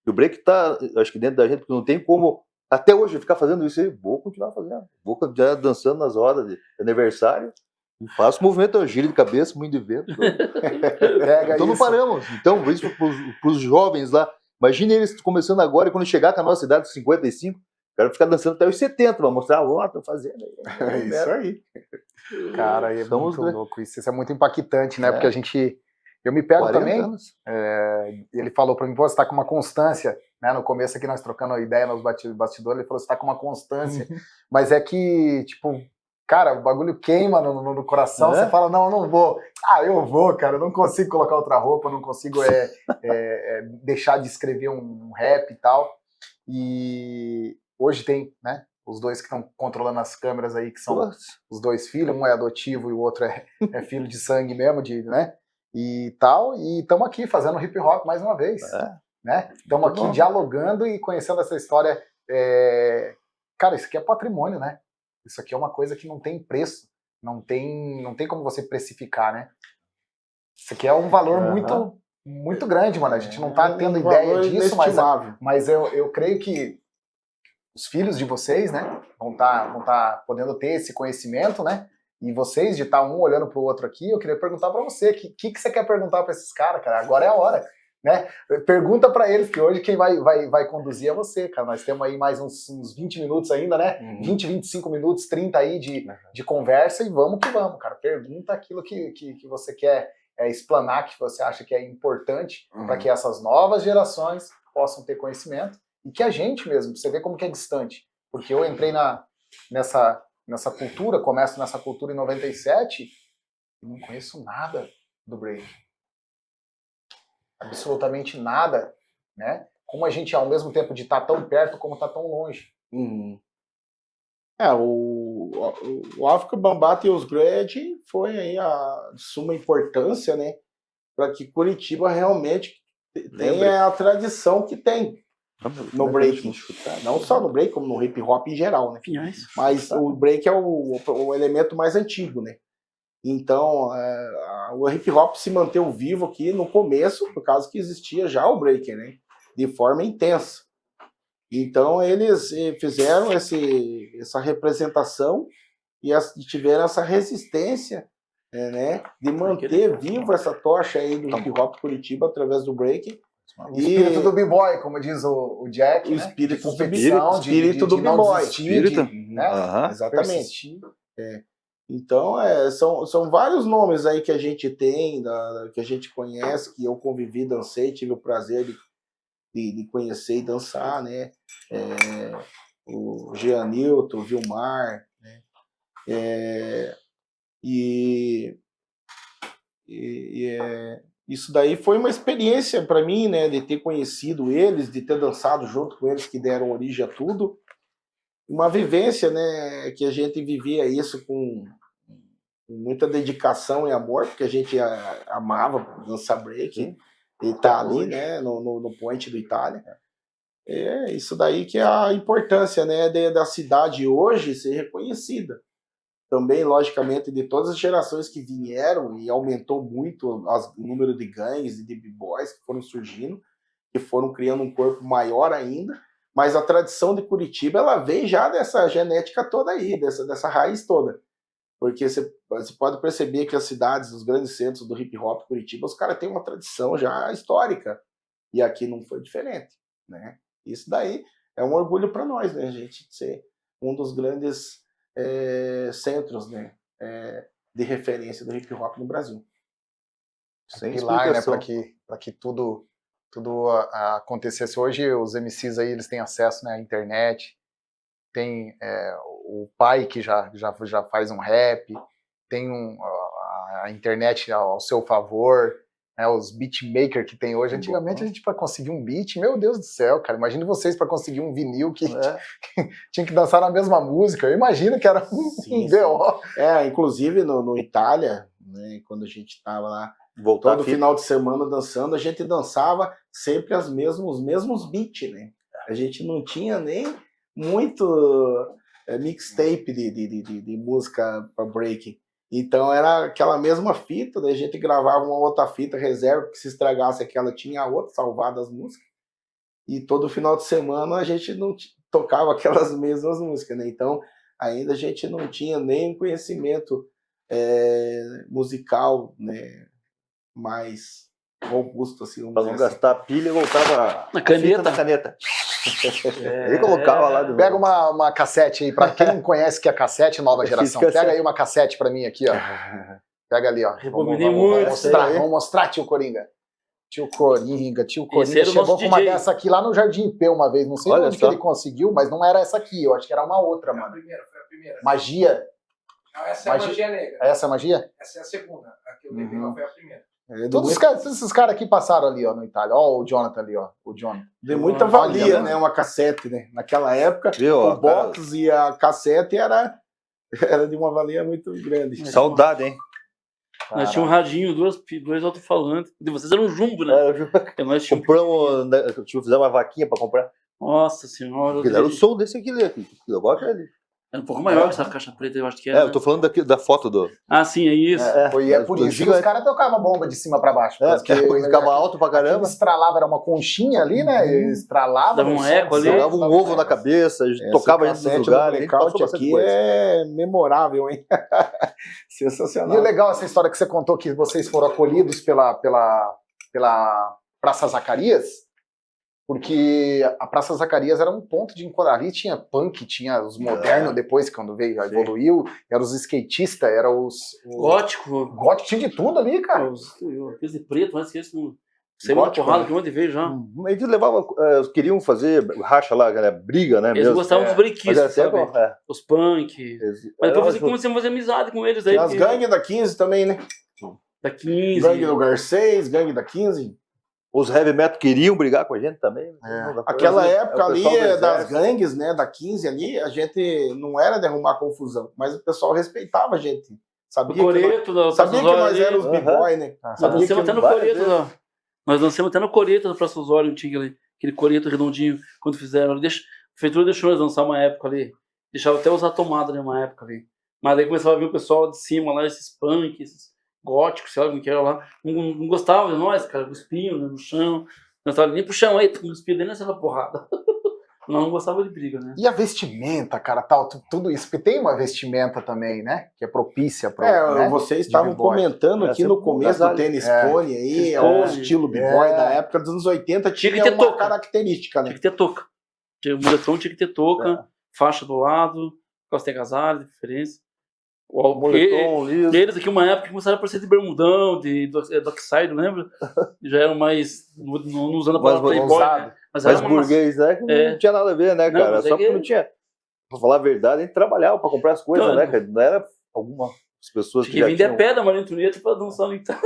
O break tá, acho que dentro da gente, porque não tem como até hoje ficar fazendo isso aí. Vou continuar fazendo. Vou continuar dançando nas rodas de aniversário. Faço movimento, giro de cabeça, muito evento. Então não paramos. Então, isso para os jovens lá. Imagine eles começando agora e quando chegar com a nossa idade de 55, quero ficar dançando até os 70 para mostrar, tô fazendo. Isso aí. Cara, é muito louco isso. Isso é muito impactante, né? Porque eu me pego também. Ele falou para mim, você tá com uma constância, né? No começo aqui nós trocando ideia nos bastidores, ele falou, você tá com uma constância. Mas é que, tipo, cara, o bagulho queima no coração, você fala, não, eu não vou. Ah, eu vou, cara, eu não consigo colocar outra roupa, não consigo deixar de escrever um rap e tal. E hoje tem, né, os dois que estão controlando as câmeras aí, que são os dois filhos, um é adotivo e o outro é filho de sangue mesmo, né, e tal, e estamos aqui fazendo hip hop mais uma vez, né, estamos aqui dialogando e conhecendo essa história, cara, isso aqui é patrimônio, né, isso aqui é uma coisa que não tem preço, não tem como você precificar, né, isso aqui é um valor muito grande, mano, a gente não tá tendo ideia disso, mas eu creio que os filhos de vocês, né, vão tá podendo ter esse conhecimento, né, e vocês de estar um olhando pro outro aqui, eu queria perguntar para você, o que você quer perguntar para esses caras, cara? Agora é a hora, né? Pergunta para eles, que hoje quem vai conduzir é você, cara. Nós temos aí mais uns 20 minutos ainda, né? 20, 25 minutos, 30 aí de conversa e vamos que vamos, cara. Pergunta aquilo que você quer explanar, que você acha que é importante para que essas novas gerações possam ter conhecimento. E que a gente mesmo, você vê como que é distante. Porque eu entrei nessa cultura, começo nessa cultura em 97 e não conheço nada do break. Absolutamente nada, né? Como a gente, ao mesmo tempo de estar tão perto, como está tão longe. O África Bambaataa e os Grad foi aí a de suma importância, né? Para que Curitiba realmente tenha a tradição que tem. No break, não só no break, como no hip hop em geral, né? Mas o break é o elemento mais antigo, né? Então, o hip hop se manteve vivo aqui no começo, por causa que existia já o break, né? De forma intensa. Então, eles fizeram essa representação e tiveram essa resistência, né? De manter vivo essa tocha aí do hip hop Curitiba através do break. O espírito do b-boy, como diz o Jack, o né? espírito de competição, espírito do b-boy. Né? Exatamente. Então, são vários nomes aí que a gente tem, que a gente conhece, que eu convivi, dancei, tive o prazer de conhecer e dançar, né? O Jeanilton, o Vilmar, né? Isso daí foi uma experiência para mim, né, de ter conhecido eles, de ter dançado junto com eles, que deram origem a tudo. Uma vivência, né, que a gente vivia isso com muita dedicação e amor, porque a gente amava dançar break e tá ali, né, no point do Itália. Isso daí que é a importância, né, da cidade hoje ser reconhecida. Também, logicamente, de todas as gerações que vieram, e aumentou muito o número de gangues e de b-boys que foram surgindo, que foram criando um corpo maior ainda, mas a tradição de Curitiba, ela vem já dessa genética toda aí, dessa raiz toda. Porque você pode perceber que as cidades, os grandes centros do hip hop Curitiba, os caras têm uma tradição já histórica, e aqui não foi diferente, né? Isso daí é um orgulho para nós, né, gente, de ser um dos grandes centros, né, de referência do hip hop no Brasil. Sem pilar, né, para que tudo acontecesse. Hoje os MCs aí, eles têm acesso, né, à internet, tem o pai que já faz um rap, tem a internet ao seu favor, né, os beatmakers que tem hoje. Antigamente a gente, para conseguir um beat, meu Deus do céu, cara, imagine vocês para conseguir um vinil que tinha que dançar na mesma música. Eu imagino que era um BO. Inclusive no Itália, né, quando a gente estava lá, todo final de semana dançando, a gente dançava sempre os mesmos beats, né? A gente não tinha nem muito mixtape de música para break. Então era aquela mesma fita, daí a gente gravava uma outra fita reserva, que se estragasse aquela tinha a outra salvada as músicas, e todo final de semana a gente não tocava aquelas mesmas músicas, né? Então ainda a gente não tinha nem conhecimento musical, né, mais robusto, assim. Para não gastar pilha, voltava na caneta. Na caneta. Ele colocava lá. Pega uma cassete aí, pra quem não conhece que é cassete, nova geração. Pega aí uma cassete pra mim aqui, ó. Pega ali, ó. Vamos mostrar, tio Coringa. Tio Coringa chegou com uma dessa aqui lá no Jardim IP uma vez. Não sei onde que ele conseguiu, mas não era essa aqui. Eu acho que era uma outra, mano. Foi a primeira. Magia. Não, essa é a Magia- magia negra. Essa é a magia? Essa é a segunda. A que eu levei não foi a primeira. Todos esses caras aqui passaram ali, ó, no Itália. Ó, o Jonathan ali, ó. O Jonathan. De muita Olha, valia, mano. né? Uma cassete, né? Naquela época, Viu, ó, o box e a cassete era de uma valia muito grande. Saudade, hein? Nós tínhamos um radinho, dois alto-falantes. De vocês eram um jumbo, né? E nós tínhamos... Compramos, né, fizemos uma vaquinha pra comprar. Nossa senhora. Porque era o som desse aqui, né? Agora que é ali. Era um pouco maior essa caixa preta, eu acho que É, era. eu tô falando da foto do. Ah, sim, é isso. Foi, é por isso que os caras tocavam bomba de cima pra baixo. Porque ficava alto pra caramba. Estralava, era uma conchinha ali, né? Estralava. Dava um eco ali. Jogava um ovo na cabeça, a gente tocava a gente nos lugares. A gente passou bastante aqui coisa. é memorável, hein? E Sensacional. o legal essa história que você contou, que vocês foram acolhidos pela Praça Zacarias, porque a Praça Zacarias era um ponto de encontro. Ali tinha punk, tinha os modernos depois, quando veio, evoluiu, eram os skatistas, eram os Gótico. góticos, tinha de tudo ali, cara. Aqueles de preto, mas que isso não... Saiu uma Gótico, porrada né? que onde veio já. Eles levavam, eles queriam fazer racha lá, né, briga, né? Eles mesmo. gostavam dos Mas breakistas, era sabe? sempre, Os punk. Mas depois você começou a fazer amizade com eles aí. Tinha as gangues da 15 também, né? Da 15. Gangue do Garcês, gangue da 15. Os heavy metal queriam brigar com a gente também. Aquela época o ali pessoal do das exército. gangues, né, da 15 ali, a gente não era de arrumar confusão, mas o pessoal respeitava a gente. O Sabia que, coreto da sabia que Praça nós Osório éramos ali. b-boy, né? Nós Sabia dançamos até no várias coreto vezes. lá. Nós dançamos até no coreto da Praça Osório, antiga ali. Aquele coreto redondinho, quando fizeram. A prefeitura deixou nós dançar uma época ali. Deixava até usar tomada ali uma época ali. Mas aí começava a vir o pessoal de cima lá, esses punk, esses góticos, sei lá como que era lá. Não gostavam de nós, cara. Cuspiam, né, no chão. Nós tava nem pro chão aí, cuspiam dentro dessa porrada. Não gostava de briga, né? E a vestimenta, cara, tal, tudo isso. Porque tem uma vestimenta também, né? Que é propícia para. né? Vocês estavam b-boy. comentando aqui Essa no começo do verdade. tênis pony aí, Tênis o pony. estilo b-boy da época dos anos 80 Tinha que tinha ter uma touca. característica, né? Tinha que ter touca. O moletom tinha que ter touca, faixa do lado, calça de agasalho, de preferência. Moletom, liso. Eles aqui, uma época, começaram a aparecer de bermudão, de dockside, lembra? Já eram mais, não usando a Mais palavra playboy, ousado. né? Mas Mas era uma burguês, né? Que É. não tinha nada a ver, né, Não, cara? mas é Só que que- não tinha. Pra falar a verdade, a gente trabalhava pra comprar as coisas, Então, né, cara? Não era algumas pessoas tinha que que já vender a tinham... pé da Maria Antonieta pra dançar no Itália.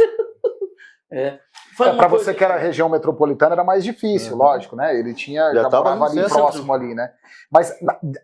Fala uma Para coisa- você que era região metropolitana era mais difícil, lógico, né? Ele tinha Já já tava morava no ali centro. próximo ali, né? Mas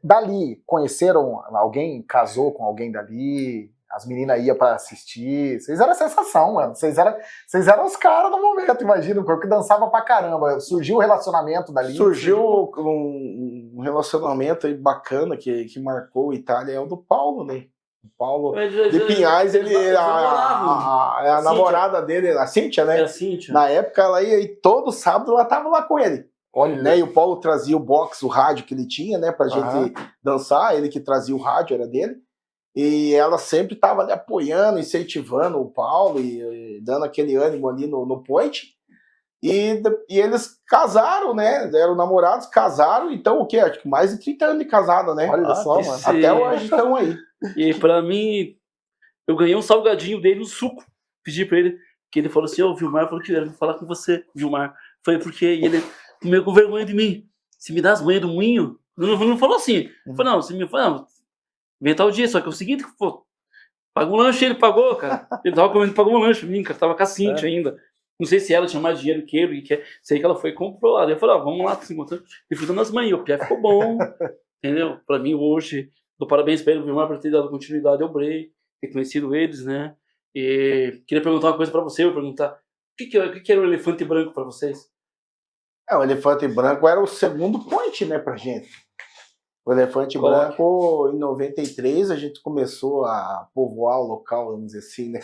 dali conheceram alguém, casou com alguém dali? As meninas iam para assistir. Vocês eram a sensação, mano. Vocês eram os caras do momento, imagina, que dançava pra caramba. Surgiu o relacionamento dali. Surgiu um relacionamento aí bacana que marcou a Itália, é o do Paulo, né? O Paulo de Pinhais, ele a namorada dele, a Cíntia, né? Era a Cíntia. Na época, ela ia e todo sábado ela tava lá com ele. Olha, Né? E o Paulo trazia o box, o rádio que ele tinha, né? Pra gente Aham. dançar, ele que trazia o rádio, era dele. E ela sempre tava ali apoiando, incentivando o Paulo e dando aquele ânimo ali no point. E eles casaram, né? Eram namorados, casaram, então o quê? Acho que mais de 30 anos de casado, né? olha só, que mano. sim. Até hoje estão aí. E pra mim, eu ganhei um salgadinho dele no suco. Pedi pra ele, que ele falou assim, ô Vilmar, falou que eu ia falar com você, Vilmar. Falei, por quê? E ele comeu com vergonha de mim. Se me dá as manhas do moinho, não falou assim. Falei, não, se me fala, não, vem tal dia, só que é o seguinte, pô, paga um lanche, ele pagou, cara. Ele tava comendo, pagou um lanche pra mim, cara, tava com a Cíntia ainda. Não sei se ela tinha mais dinheiro que ele, sei que ela foi e comprou lá. Daí eu falei, ó, vamos lá, se encontrando. E fui dando as manhas, o pé ficou bom, entendeu? Pra mim, hoje, dou parabéns pra ele, Vilmar, por ter dado continuidade ao break, ter conhecido eles, né? E queria perguntar uma coisa pra você, o que era o elefante branco pra vocês? O Elefante Branco era o segundo point, né, pra gente. O Elefante Branco, em 93, a gente começou a povoar o local, vamos dizer assim, né?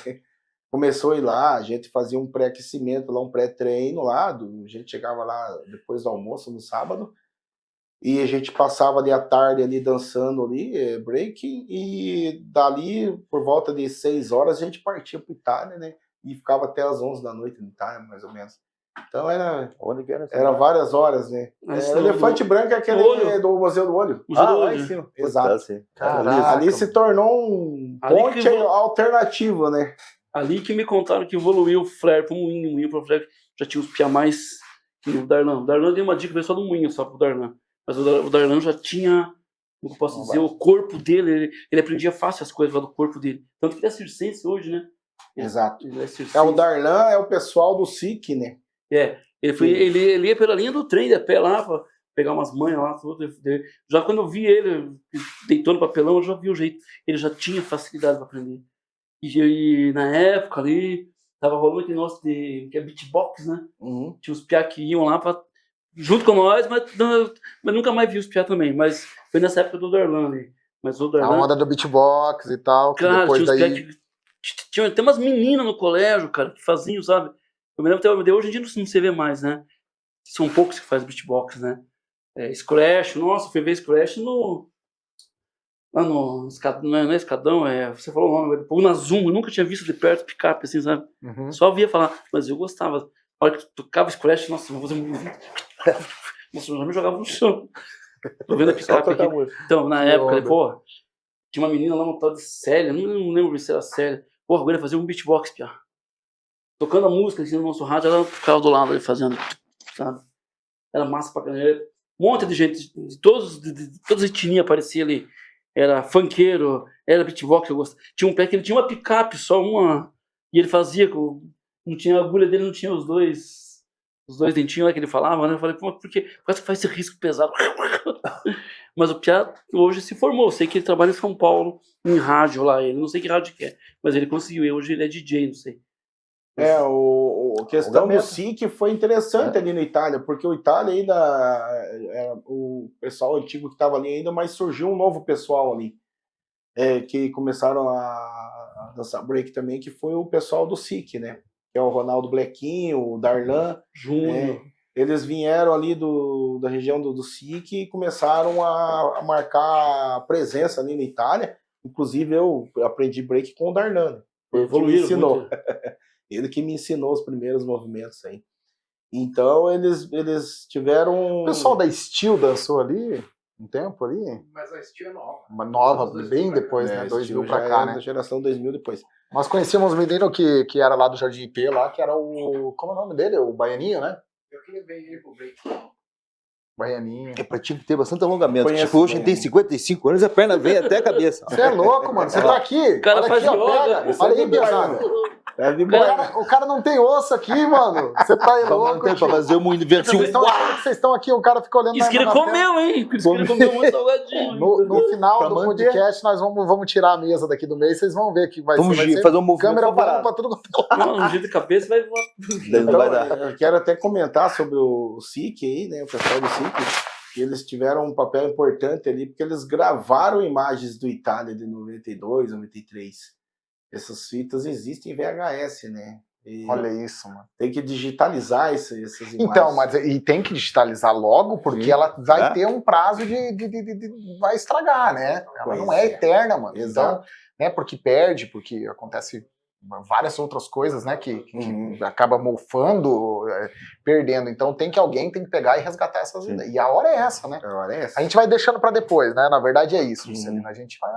Começou a ir lá, a gente fazia um pré-aquecimento lá, um pré-treino lá, a gente chegava lá depois do almoço no sábado, e a gente passava ali a tarde ali dançando ali, breaking, e dali, por volta de 6 horas, a gente partia para Itália, né? E ficava até as 11 da noite na Itália, mais ou menos. Então Onde que era? era várias horas, né? O Elefante Branco é aquele olho. do Museu do Olho. Lá em cima. Exato. Tá, sim. Caraca. Ali se tornou um Ali ponte que alternativo, né? Ali que me contaram que evoluiu o flare pro moinho pro flare. Já tinha os pia mais que o Darlan. O Darlan deu uma dica, veio só do moinho, só pro Darlan. Mas o Darlan já tinha como eu posso dizer, o corpo dele, ele aprendia fácil as coisas lá do corpo dele. Tanto que ele é circense hoje, né? Exato. Ele é circense. O Darlan é o pessoal do SIC, né? Ele ia pela linha do trem de pé lá, pra pegar umas manhas lá, tudo. Já quando eu vi ele deitou no papelão, eu já vi o jeito. Ele já tinha facilidade para aprender. E na época ali, tava rolando aquele negócio que é beatbox, né? Uhum. Tinha os piá que iam lá junto com nós, mas nunca mais vi os piá também. Mas foi nessa época do Darlan ali. Mas o Darlan... A onda do beatbox e tal, que Cara, depois tinha uns daí... piá que... Tinha até umas meninas no colégio, cara, que faziam, sabe? Eu me lembro até hoje em dia não se vê mais, né? São poucos que fazem beatbox, né? Scratch, nossa, fui ver Scratch lá no não é Escadão, você falou o nome, depois na Zoom, eu nunca tinha visto de perto picape, assim, sabe? Uhum. Só ouvia falar, mas eu gostava. A hora que tocava Scratch, nossa, vou fazer um... Nossa, eu já me jogava no chão. Tô vendo a picape aqui. Então, na época, pô, tinha uma menina lá, uma tal de Célia, não lembro se era Célia. Porra, agora ia fazer um beatbox, piá. Tocando a música assim no nosso rádio, ela ficava do lado ali fazendo, sabe? Era massa pra caramba. Um monte de gente, de todas as etnias aparecia ali. Era funkeiro, era beatbox, eu gostava. Tinha um pé que ele tinha uma picape, só uma. E ele fazia, não tinha a agulha dele, não tinha os dois dentinhos lá que ele falava, né? Eu falei, por que quase que faz esse risco pesado? Mas o Piá hoje se formou. Eu sei que ele trabalha em São Paulo, em rádio lá. Ele não sei que rádio que é, mas ele conseguiu. Hoje ele é DJ, não sei. A questão do SIC foi interessante ali na Itália, porque o Itália ainda era o pessoal antigo que estava ali ainda, mas surgiu um novo pessoal ali, que começaram a dançar break também, que foi o pessoal do SIC, né? Que é o Ronaldo Blequinho, o Darlan Júnior. Eles vieram ali da região do SIC e começaram a marcar presença ali na Itália. Inclusive eu aprendi break com o Darlan, ele que me ensinou. Ele que me ensinou os primeiros movimentos aí. Então eles tiveram... O pessoal da Steel dançou ali um tempo ali? Mas a Steel é nova. Uma nova, bem depois, né? 2000 pra cá, né? Da geração 2000 depois. Nós conhecíamos um menino que era lá do Jardim IP, lá, que era o... Como é o nome dele? O Baianinho, né? Eu queria ver ele pro break. Baianinho. É pra time que ter bastante alongamento. Conheço Tipo, hoje bem. tem 55 anos e a perna vem até a cabeça. Você é louco, mano. Você tá aqui. O cara Olha faz aqui, ó, yoga. pega. Olha aí, pesado. O cara não tem osso aqui, mano. Você tá aí louco. Pra fazer uma inversão. Vocês estão aqui, o cara fica olhando Isso que ele comeu, hein? Isso que ele comeu muito salgadinho. No final Pra do manter. podcast, nós vamos tirar a mesa daqui do meio, vocês vão ver que vai Vamos ser fazer um movimento câmera voando comparado. pra tudo quanto é lado. Um giro de cabeça vai voar. Daí não vai dar. Então, eu quero até comentar sobre o SIC aí, né? O pessoal do SIC. Eles tiveram um papel importante ali, porque eles gravaram imagens do Itália de 92, 93. Essas fitas existem em VHS, né? E Olha isso, mano. tem que digitalizar essas imagens. Então, mas e tem que digitalizar logo, porque ela vai ter um prazo vai estragar, né? Ela Pois não é eterna, mano. Exato. Então, né, porque perde, porque acontece várias outras coisas, né, que acaba mofando, perdendo. Então alguém tem que pegar e resgatar essas ideias. E a hora é essa, né? Agora é essa. A gente vai deixando pra depois, né? Na verdade é isso, Sim. Juscelino. A gente vai,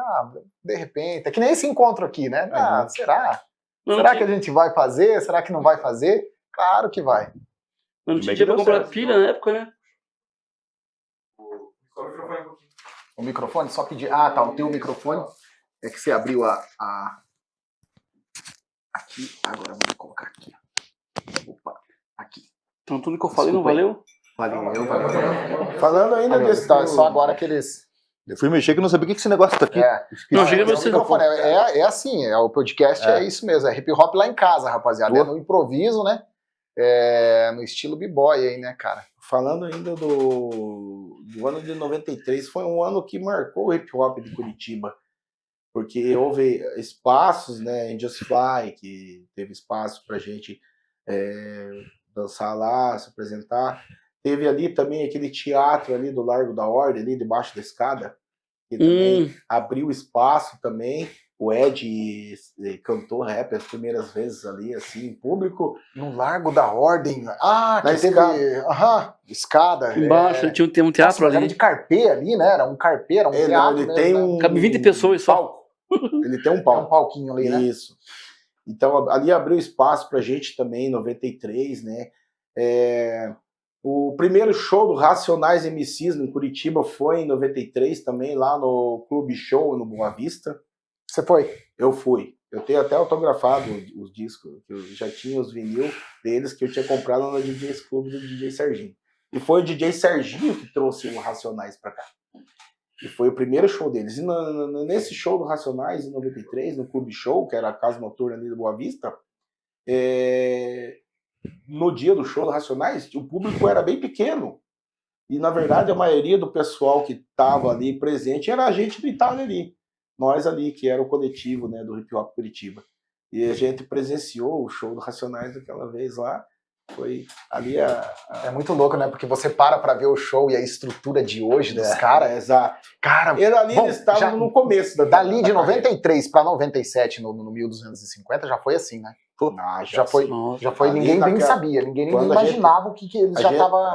de repente, é que nem esse encontro aqui, né? Será? Não, Será que a gente vai fazer? Será que não vai fazer? Claro que vai. Não tinha dinheiro pra comprar pilha na época, né? O microfone, só pedir. Ah, tá, o teu microfone. É que você abriu aqui. Agora vamos colocar aqui. Opa, aqui. Então tudo que eu falei Desculpa não aí. valeu? Valeu. Falando ainda desse... Tá, só agora que eles... Eu fui mexer que eu não sabia o que esse negócio tá aqui. Não, chega é, você. o microfone, é assim, o podcast é isso mesmo, é hip hop lá em casa, rapaziada. É no improviso, né? No estilo b-boy aí, né, cara? Falando ainda do ano de 93, foi um ano que marcou o hip hop de Curitiba. Porque houve espaços, né, em Just Fly, que teve espaço pra gente dançar lá, se apresentar. Teve ali também aquele teatro ali do Largo da Ordem, ali debaixo da escada, que também abriu espaço também. O Ed cantou rap as primeiras vezes ali, assim, em público. No Largo da Ordem. Ah, Na que teve... escada. Embaixo tinha um teatro Nossa, ali. era de carpê ali, né? Era um carpê, era um teatro. Ele mesmo, tem né? um... Cabe 20 pessoas só. palco. Ele tem um É um palco. palquinho ali, né? Isso. Então, ali abriu espaço pra gente também, em 93, né? O primeiro show do Racionais MCs em Curitiba foi em 93 também, lá no Clube Show, no Boa Vista. Você foi? Eu fui. Eu tenho até autografado os discos, que eu já tinha os vinil deles que eu tinha comprado no DJ's Club do DJ Serginho. E foi o DJ Serginho que trouxe o Racionais pra cá. E foi o primeiro show deles. E nesse show do Racionais, em 93, no Clube Show, que era a casa noturna ali do Boa Vista, no dia do show do Racionais, o público era bem pequeno. E, na verdade, a maioria do pessoal que estava ali presente era a gente do Itália ali. Nós ali, que era o coletivo, né, do Hip Hop Curitiba. E a gente presenciou o show do Racionais daquela vez lá. Foi ali É muito louco, né? Porque você para ver o show e a estrutura de hoje dos caras. Exato. Cara, Eles estavam no começo. Dali de 93 para 1207 no 1250 já foi assim, né? Já foi, Ali ninguém nem sabia, ninguém imaginava o que eles já estavam...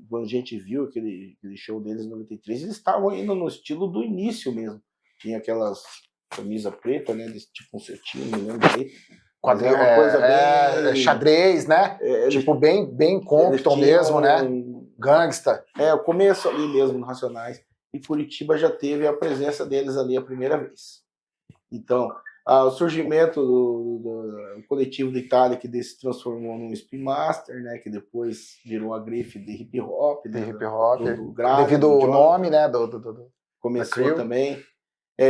Quando a gente viu aquele show deles em 93, eles estavam indo no estilo do início mesmo. Tinha aquelas camisa preta, né? Desse tipo um cetim, não lembro direito. Quadrilha, uma coisa bem... xadrez, né? Tipo, bem Compton mesmo, né? Gangsta. O começo ali mesmo no Racionais. E Curitiba já teve a presença deles ali a primeira vez. Então, o surgimento do coletivo da Itália, que se transformou num Spin Master, né? Que depois virou a grife de hip hop. Devido ao nome, né? Começou também.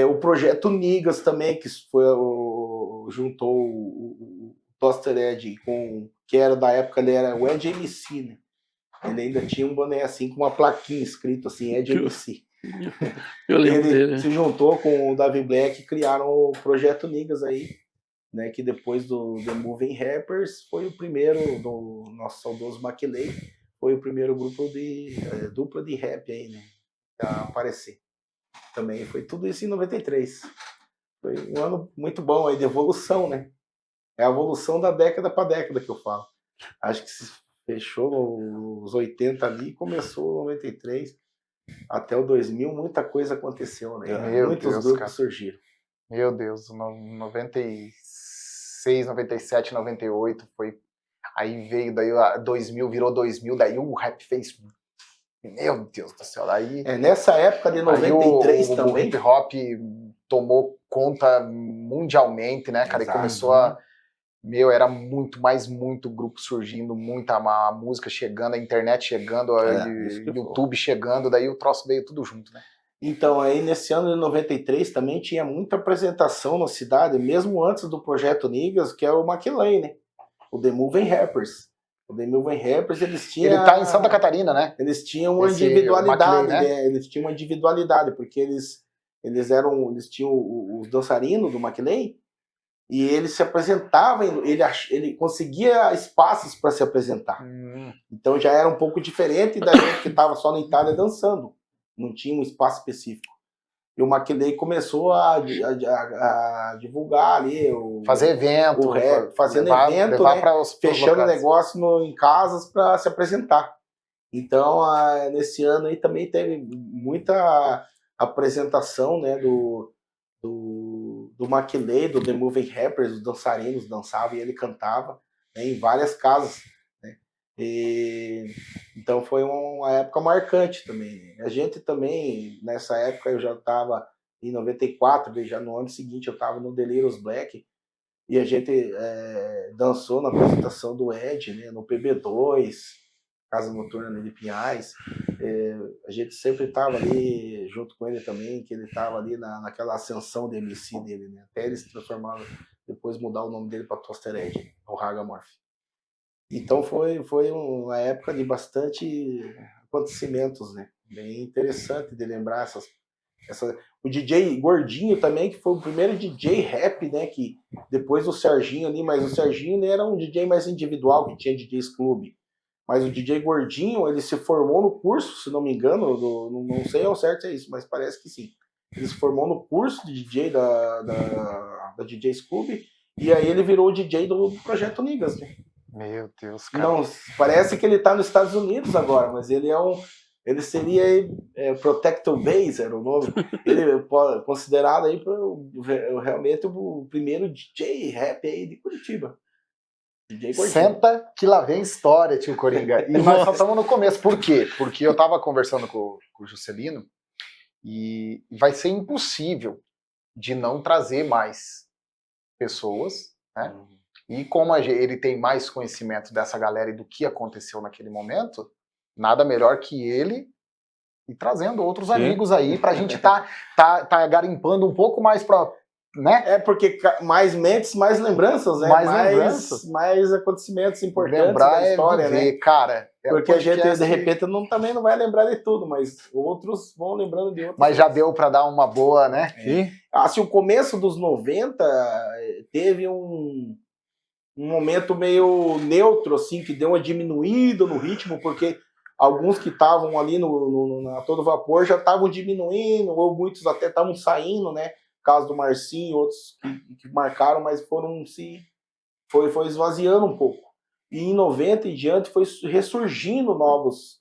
O projeto Niggas também, que foi juntou o Toaster Ed que era da época, ele era o Ed MC, né? Ele ainda tinha um boné assim, com uma plaquinha escrito assim, Ed MC. Eu lembro dele. Se juntou com o Davi Black e criaram o projeto Niggas aí, né? Que depois do The Moving Rappers foi o primeiro, do nosso saudoso Maquilei, foi o primeiro grupo de dupla de rap aí, né? A aparecer. Também foi tudo isso em 93. Foi um ano muito bom aí de evolução, né? É a evolução da década para década que eu falo. Acho que se fechou nos 80 ali, começou em 93 até o 2000, muita coisa aconteceu, né? Muitos grupos surgiram. Meu Deus, 96, 97, 98 foi. Aí veio, daí 2000 virou 2000, daí o rap fez. Meu Deus do céu, aí... nessa época de 93 também... O hip hop tomou conta mundialmente, né, cara? Exato. E começou a... era muito grupo surgindo, muita música chegando, a internet chegando, o YouTube chegando, daí o troço veio tudo junto, né? Então, aí nesse ano de 93 também tinha muita apresentação na cidade, mesmo antes do Projeto Niggas, que é o Maquilei, né? O The Moving Rappers. O The Moving Rappers, eles tinham... Ele tá em Santa Catarina, né? Eles tinham uma individualidade, né? Eles tinham uma individualidade, porque eles tinham os dançarinos do Maquilei, e eles se apresentavam, ele conseguia espaços para se apresentar. Então já era um pouco diferente da gente que estava só na Itália dançando. Não tinha um espaço específico. E o Maquilei começou a divulgar ali, fazer evento, fechando negócio em casas para se apresentar. Então, nesse ano aí também teve muita apresentação, né, do Maquilei, do The Moving Rappers, os dançarinos dançavam e ele cantava, né, em várias casas. Então foi uma época marcante também. A gente também, nessa época, eu já estava em 94, já no ano seguinte eu estava no Delirious Black, e a gente dançou na apresentação do Ed, né, no PB2, Casa Noturna de Pinhais. A gente sempre estava ali junto com ele também, que ele estava ali naquela ascensão de MC dele, né, até ele se transformar, depois mudar o nome dele para Toaster Ed, o Hagamorph. Então foi uma época de bastante acontecimentos, né? Bem interessante de lembrar o DJ Gordinho também, que foi o primeiro DJ rap, né? Que depois do Serginho ali, mas o Serginho ele era um DJ mais individual, que tinha DJs Clube. Mas o DJ Gordinho, ele se formou no curso, se não me engano, não sei ao certo se é isso, mas parece que sim. Ele se formou no curso de DJ da DJs Clube, e aí ele virou o DJ do Projeto Niggas, né? Meu Deus, cara. Não, parece que ele tá nos Estados Unidos agora, mas ele seria Protector Base, era o nome. Ele é considerado aí realmente o primeiro DJ rap aí de Curitiba. DJ Gordinho. Senta que lá vem história, tio Coringa. E nós só estamos no começo. Por quê? Porque eu tava conversando com o Juscelino e vai ser impossível de não trazer mais pessoas, né? E como ele tem mais conhecimento dessa galera e do que aconteceu naquele momento, nada melhor que ele ir trazendo outros amigos aí pra gente tá garimpando um pouco mais pra, né? É porque mais mentes, mais lembranças, né? Mais lembranças. Mais acontecimentos importantes Lembrar da história, é viver, né? cara. Porque a gente, podcast de repente, também não vai lembrar de tudo, mas outros vão lembrando de outros. Mas já deu pra dar uma boa, né? Sim. Assim, o começo dos 90 teve um momento meio neutro, assim, que deu uma diminuída no ritmo, porque alguns que estavam ali na todo vapor já estavam diminuindo, ou muitos até estavam saindo, né? Caso do Marcinho, outros que marcaram, mas foi esvaziando um pouco. E em 90 e diante foi ressurgindo novos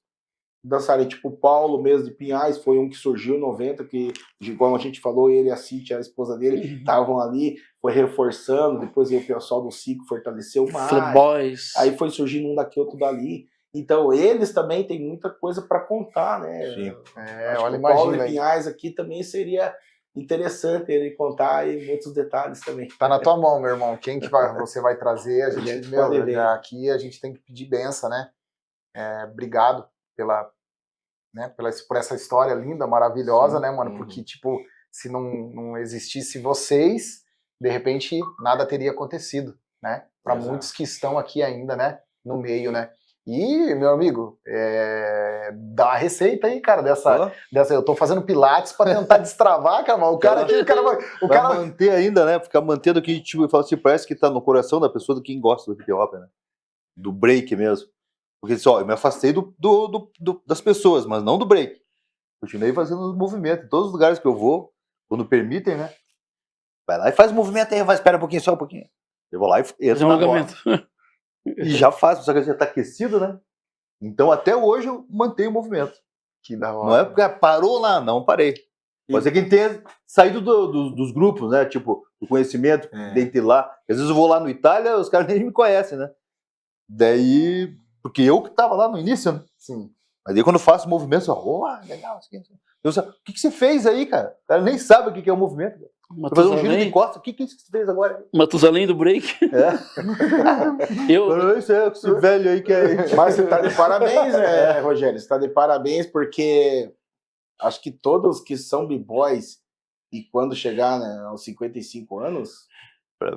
dançarinos, tipo o Paulo mesmo de Pinhais, foi um que surgiu em 90, que, como a gente falou, ele e a Cíntia, a esposa dele, estavam ali, foi reforçando, depois o pessoal do Cico fortaleceu mais. Flip Boys. Aí foi surgindo um daqui, outro dali. Então, eles também têm muita coisa para contar, né? Sim. Acho Olha, que o Paulo imagina de aí. Pinhais aqui também seria interessante ele contar e muitos detalhes também. Tá na tua mão, meu irmão. Quem que você vai trazer? A gente, gente pode ver. aqui a gente tem que pedir benção, né? Obrigado por essa história linda, maravilhosa, né, mano? Porque, tipo, se não existisse vocês, de repente, nada teria acontecido, né? Para muitos que estão aqui ainda, né? No meio, né? E, meu amigo, dá a receita aí, cara, dessa. Eu tô fazendo pilates pra tentar destravar, cara, mas o cara Vai manter ainda, né? Ficar mantendo que, tipo, eu falo assim, parece que tá no coração da pessoa, do quem gosta do hip hop, né? Do break mesmo. Porque, eu me afastei das pessoas, mas não do break. Continuei fazendo os movimentos. Em todos os lugares que eu vou, quando permitem, né? Vai lá e faz o movimento aí, espera um pouquinho, só um pouquinho. Eu vou lá e entro um na alongamento. E já faço, só que já tá aquecido, né? Então até hoje eu mantenho o movimento. Que da hora. Não é porque parou lá, não parei. Pode ser quem tenha saído dos grupos, né? Tipo, do conhecimento, dentre lá. Às vezes eu vou lá no Itália, os caras nem me conhecem, né? Daí, porque eu que tava lá no início, né? Sim. Mas daí quando eu faço o movimento, eu falo, legal, isso aqui. Eu falo, o que você fez aí, cara? O cara nem sabe o que é o movimento. Vou fazer um giro de costas, o que você fez agora? Matusalém do break. Isso é esse velho aí que é. Mas você tá de parabéns, Rogério. Você tá de parabéns porque acho que todos que são b-boys e quando chegar, né, aos 55 anos,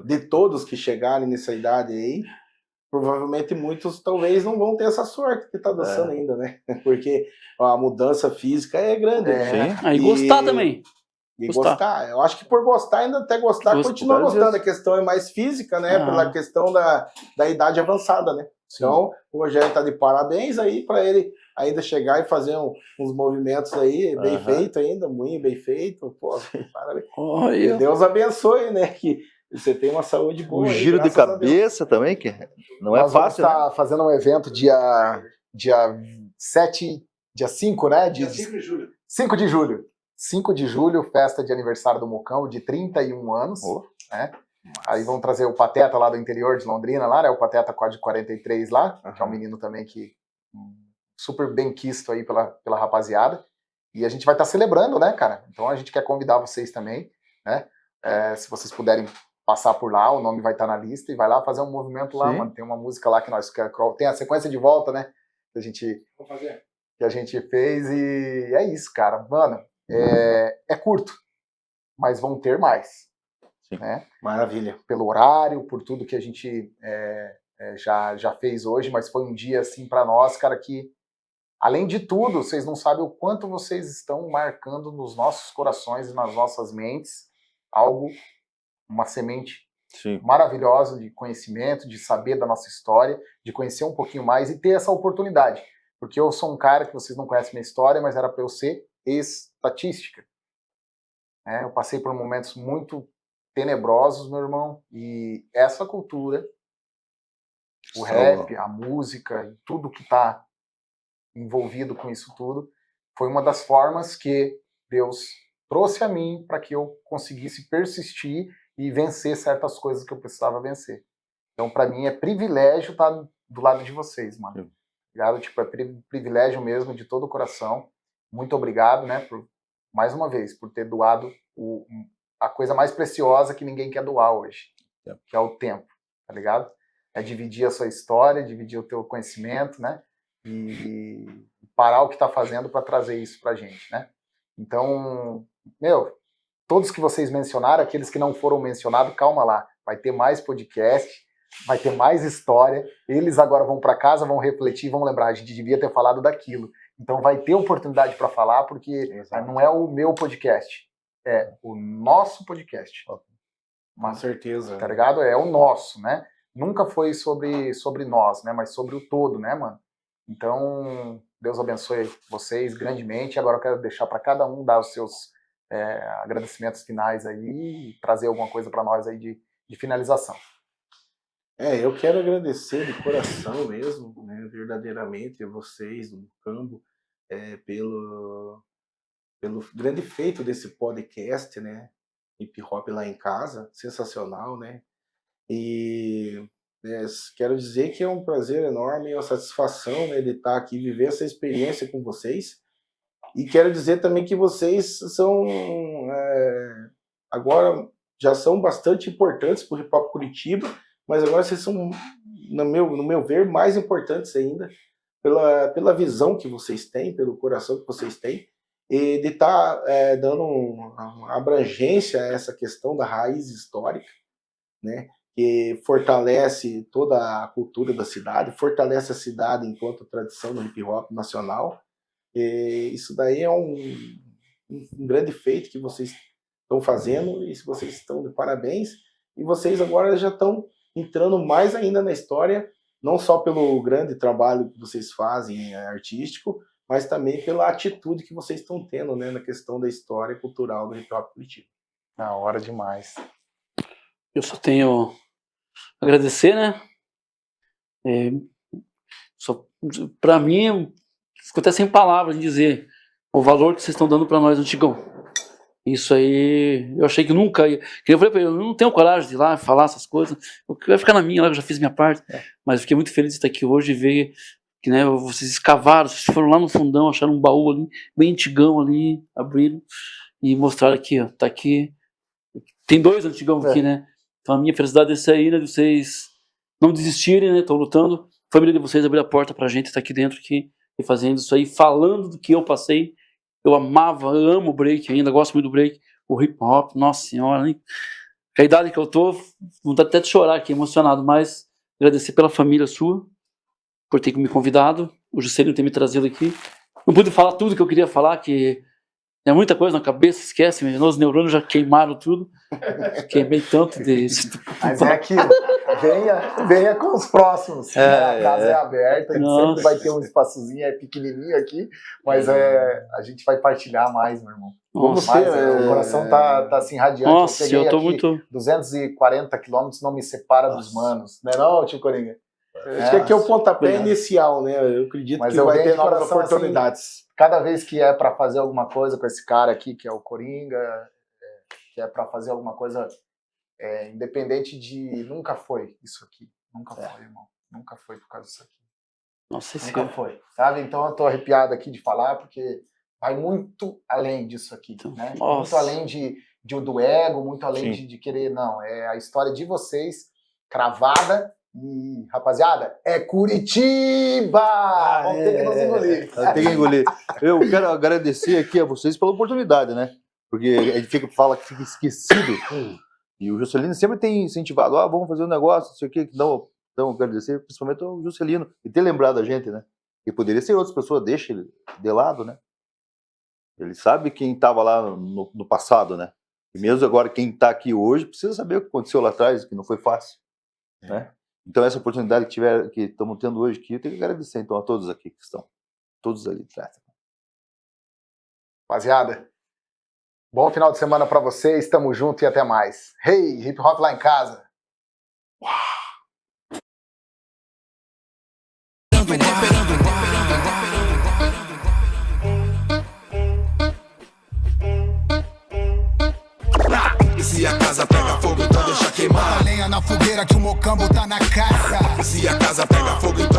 de todos que chegarem nessa idade aí, provavelmente muitos talvez não vão ter essa sorte que tá dançando ainda, né? Porque a mudança física é grande. Aí gostar também. E gostar. Eu acho que por gostar, ainda até gostar, continua gostando. A questão é mais física, né? Pela questão da idade avançada, né? Sim. Então, o Rogério tá de parabéns aí para ele ainda chegar e fazer uns movimentos aí, bem feito ainda, muito bem feito. Pô, parabéns. E Deus abençoe, né? Que você tem uma saúde boa. Um giro de cabeça também, que não é fácil, né? Nós vamos estar fazendo um evento dia 5, né? Dia 5 de julho. 5 de julho. 5 de julho, festa de aniversário do Mocão, de 31 anos. Né? Aí vão trazer o Pateta lá do interior de Londrina, lá, né? O Pateta de 43 lá, que é um menino também que super bem quisto aí pela rapaziada. E a gente vai estar celebrando, né, cara? Então a gente quer convidar vocês também, né? Se vocês puderem passar por lá, o nome vai estar na lista e vai lá fazer um movimento lá, mano. Tem uma música lá que tem a sequência de volta, né? Que a gente fez e é isso, cara. Mano, é curto, mas vão ter mais. Sim. Né? Maravilha. Pelo horário, por tudo que a gente já fez hoje, mas foi um dia assim para nós, cara, que além de tudo, vocês não sabem o quanto vocês estão marcando nos nossos corações e nas nossas mentes uma semente maravilhosa de conhecimento, de saber da nossa história, de conhecer um pouquinho mais e ter essa oportunidade. Porque eu sou um cara que vocês não conhecem minha história, mas era para eu ser estatística. Eu passei por momentos muito tenebrosos, meu irmão, e essa cultura, o rap, a música e tudo que está envolvido com isso tudo, foi uma das formas que Deus trouxe a mim para que eu conseguisse persistir e vencer certas coisas que eu precisava vencer. Então, para mim, é privilégio estar do lado de vocês, mano. Ligado? Tipo, é privilégio mesmo, de todo o coração. Muito obrigado, né, mais uma vez, por ter doado a coisa mais preciosa que ninguém quer doar hoje, que é o tempo, tá ligado? É dividir a sua história, dividir o teu conhecimento, né, e parar o que tá fazendo para trazer isso pra gente, né? Então, todos que vocês mencionaram, aqueles que não foram mencionados, calma lá, vai ter mais podcast, vai ter mais história, eles agora vão para casa, vão refletir, vão lembrar, a gente devia ter falado daquilo. Então vai ter oportunidade para falar, porque não é o meu podcast, é o nosso podcast. Com certeza. Tá ligado? É o nosso, né? Nunca foi sobre nós, né? Mas sobre o todo, né, mano? Então, Deus abençoe vocês grandemente. Agora eu quero deixar para cada um dar os seus agradecimentos finais aí e trazer alguma coisa para nós aí de finalização. Eu quero agradecer de coração mesmo, né, verdadeiramente, a vocês do Mocambo, pelo grande feito desse podcast, né, Hip Hop Lá em Casa, sensacional, né, e quero dizer que é um prazer enorme, uma satisfação, né, de estar aqui, viver essa experiência com vocês, e quero dizer também que vocês são, agora, já são bastante importantes para o Hip Hop Curitiba, mas agora vocês são, no meu ver, mais importantes ainda pela visão que vocês têm, pelo coração que vocês têm, e de estar dando uma abrangência a essa questão da raiz histórica, né, que fortalece toda a cultura da cidade, fortalece a cidade enquanto tradição do hip hop nacional. E isso daí é um grande feito que vocês estão fazendo, e vocês estão de parabéns, e vocês agora já estão entrando mais ainda na história, não só pelo grande trabalho que vocês fazem artístico, mas também pela atitude que vocês estão tendo, né, na questão da história cultural do hip hop Curitiba. Na hora demais. Eu só tenho a agradecer, né? Para mim, fico até sem palavras de dizer o valor que vocês estão dando para nós, Antigão. Isso aí, eu achei que nunca ia. Eu falei pra ele, eu não tenho coragem de ir lá falar essas coisas, eu quero ficar na minha lá, eu já fiz minha parte. Mas eu fiquei muito feliz de estar aqui hoje e ver que, né, vocês escavaram, vocês foram lá no fundão, acharam um baú ali, bem antigão ali, abriram e mostraram aqui, ó, tá aqui. Tem 2 antigão aqui, né? Então a minha felicidade é essa aí, né, de vocês não desistirem, né? Estão lutando. A família de vocês abriu a porta pra gente estar aqui dentro aqui, e fazendo isso aí, falando do que eu passei. Eu amo o break ainda, gosto muito do break, o hip hop, nossa senhora, hein? A idade que eu tô, vontade até de chorar aqui, emocionado, mas agradecer pela família sua, por ter me convidado, o Juscelino ter me trazido aqui. Não pude falar tudo que eu queria falar, que é muita coisa na cabeça, esquece, meus neurônios já queimaram tudo, queimei tanto de... Mas é aquilo, venha com os próximos, a casa é aberta, a gente sempre vai ter um espaçozinho, pequenininho aqui, mas a gente vai partilhar mais, meu irmão. Nossa, o coração tá assim radiante. Nossa, eu tô muito... 240 quilômetros não me separa dos manos, não é não, tio Coringa? Acho que aqui é o pontapé inicial, né? Eu acredito mas que vai ter novas oportunidades. Assim, cada vez que é para fazer alguma coisa com esse cara aqui, que é o Coringa, que é para fazer alguma coisa independente de... Nunca foi isso aqui. Nunca foi, irmão. Nunca foi por causa disso aqui. Nossa, nunca foi, sabe? Então eu tô arrepiado aqui de falar, porque vai muito além disso aqui, né? Muito além do ego, muito além de querer... Não, é a história de vocês, cravada. E, rapaziada, é Curitiba! Vamos ter que nos engolir. Tem que engolir. Eu quero agradecer aqui a vocês pela oportunidade, né? Porque a gente fala que fica esquecido. E o Juscelino sempre tem incentivado, vamos fazer um negócio, não sei o quê. Então, agradecer principalmente ao Juscelino e ter lembrado a gente, né? E poderia ser outras pessoas, deixa ele de lado, né? Ele sabe quem estava lá no passado, né? E mesmo agora, quem está aqui hoje, precisa saber o que aconteceu lá atrás, que não foi fácil, né? Então, essa oportunidade que estamos tendo hoje aqui, eu tenho que agradecer então a todos aqui que estão, todos ali atrás. Rapaziada, bom final de semana para vocês, tamo junto e até mais. Hey, hip hop lá em casa. E se a casa pega fogo, então deixa queimar. Bota lenha na fogueira que o mocambo tá na casa. Se a casa pega fogo, então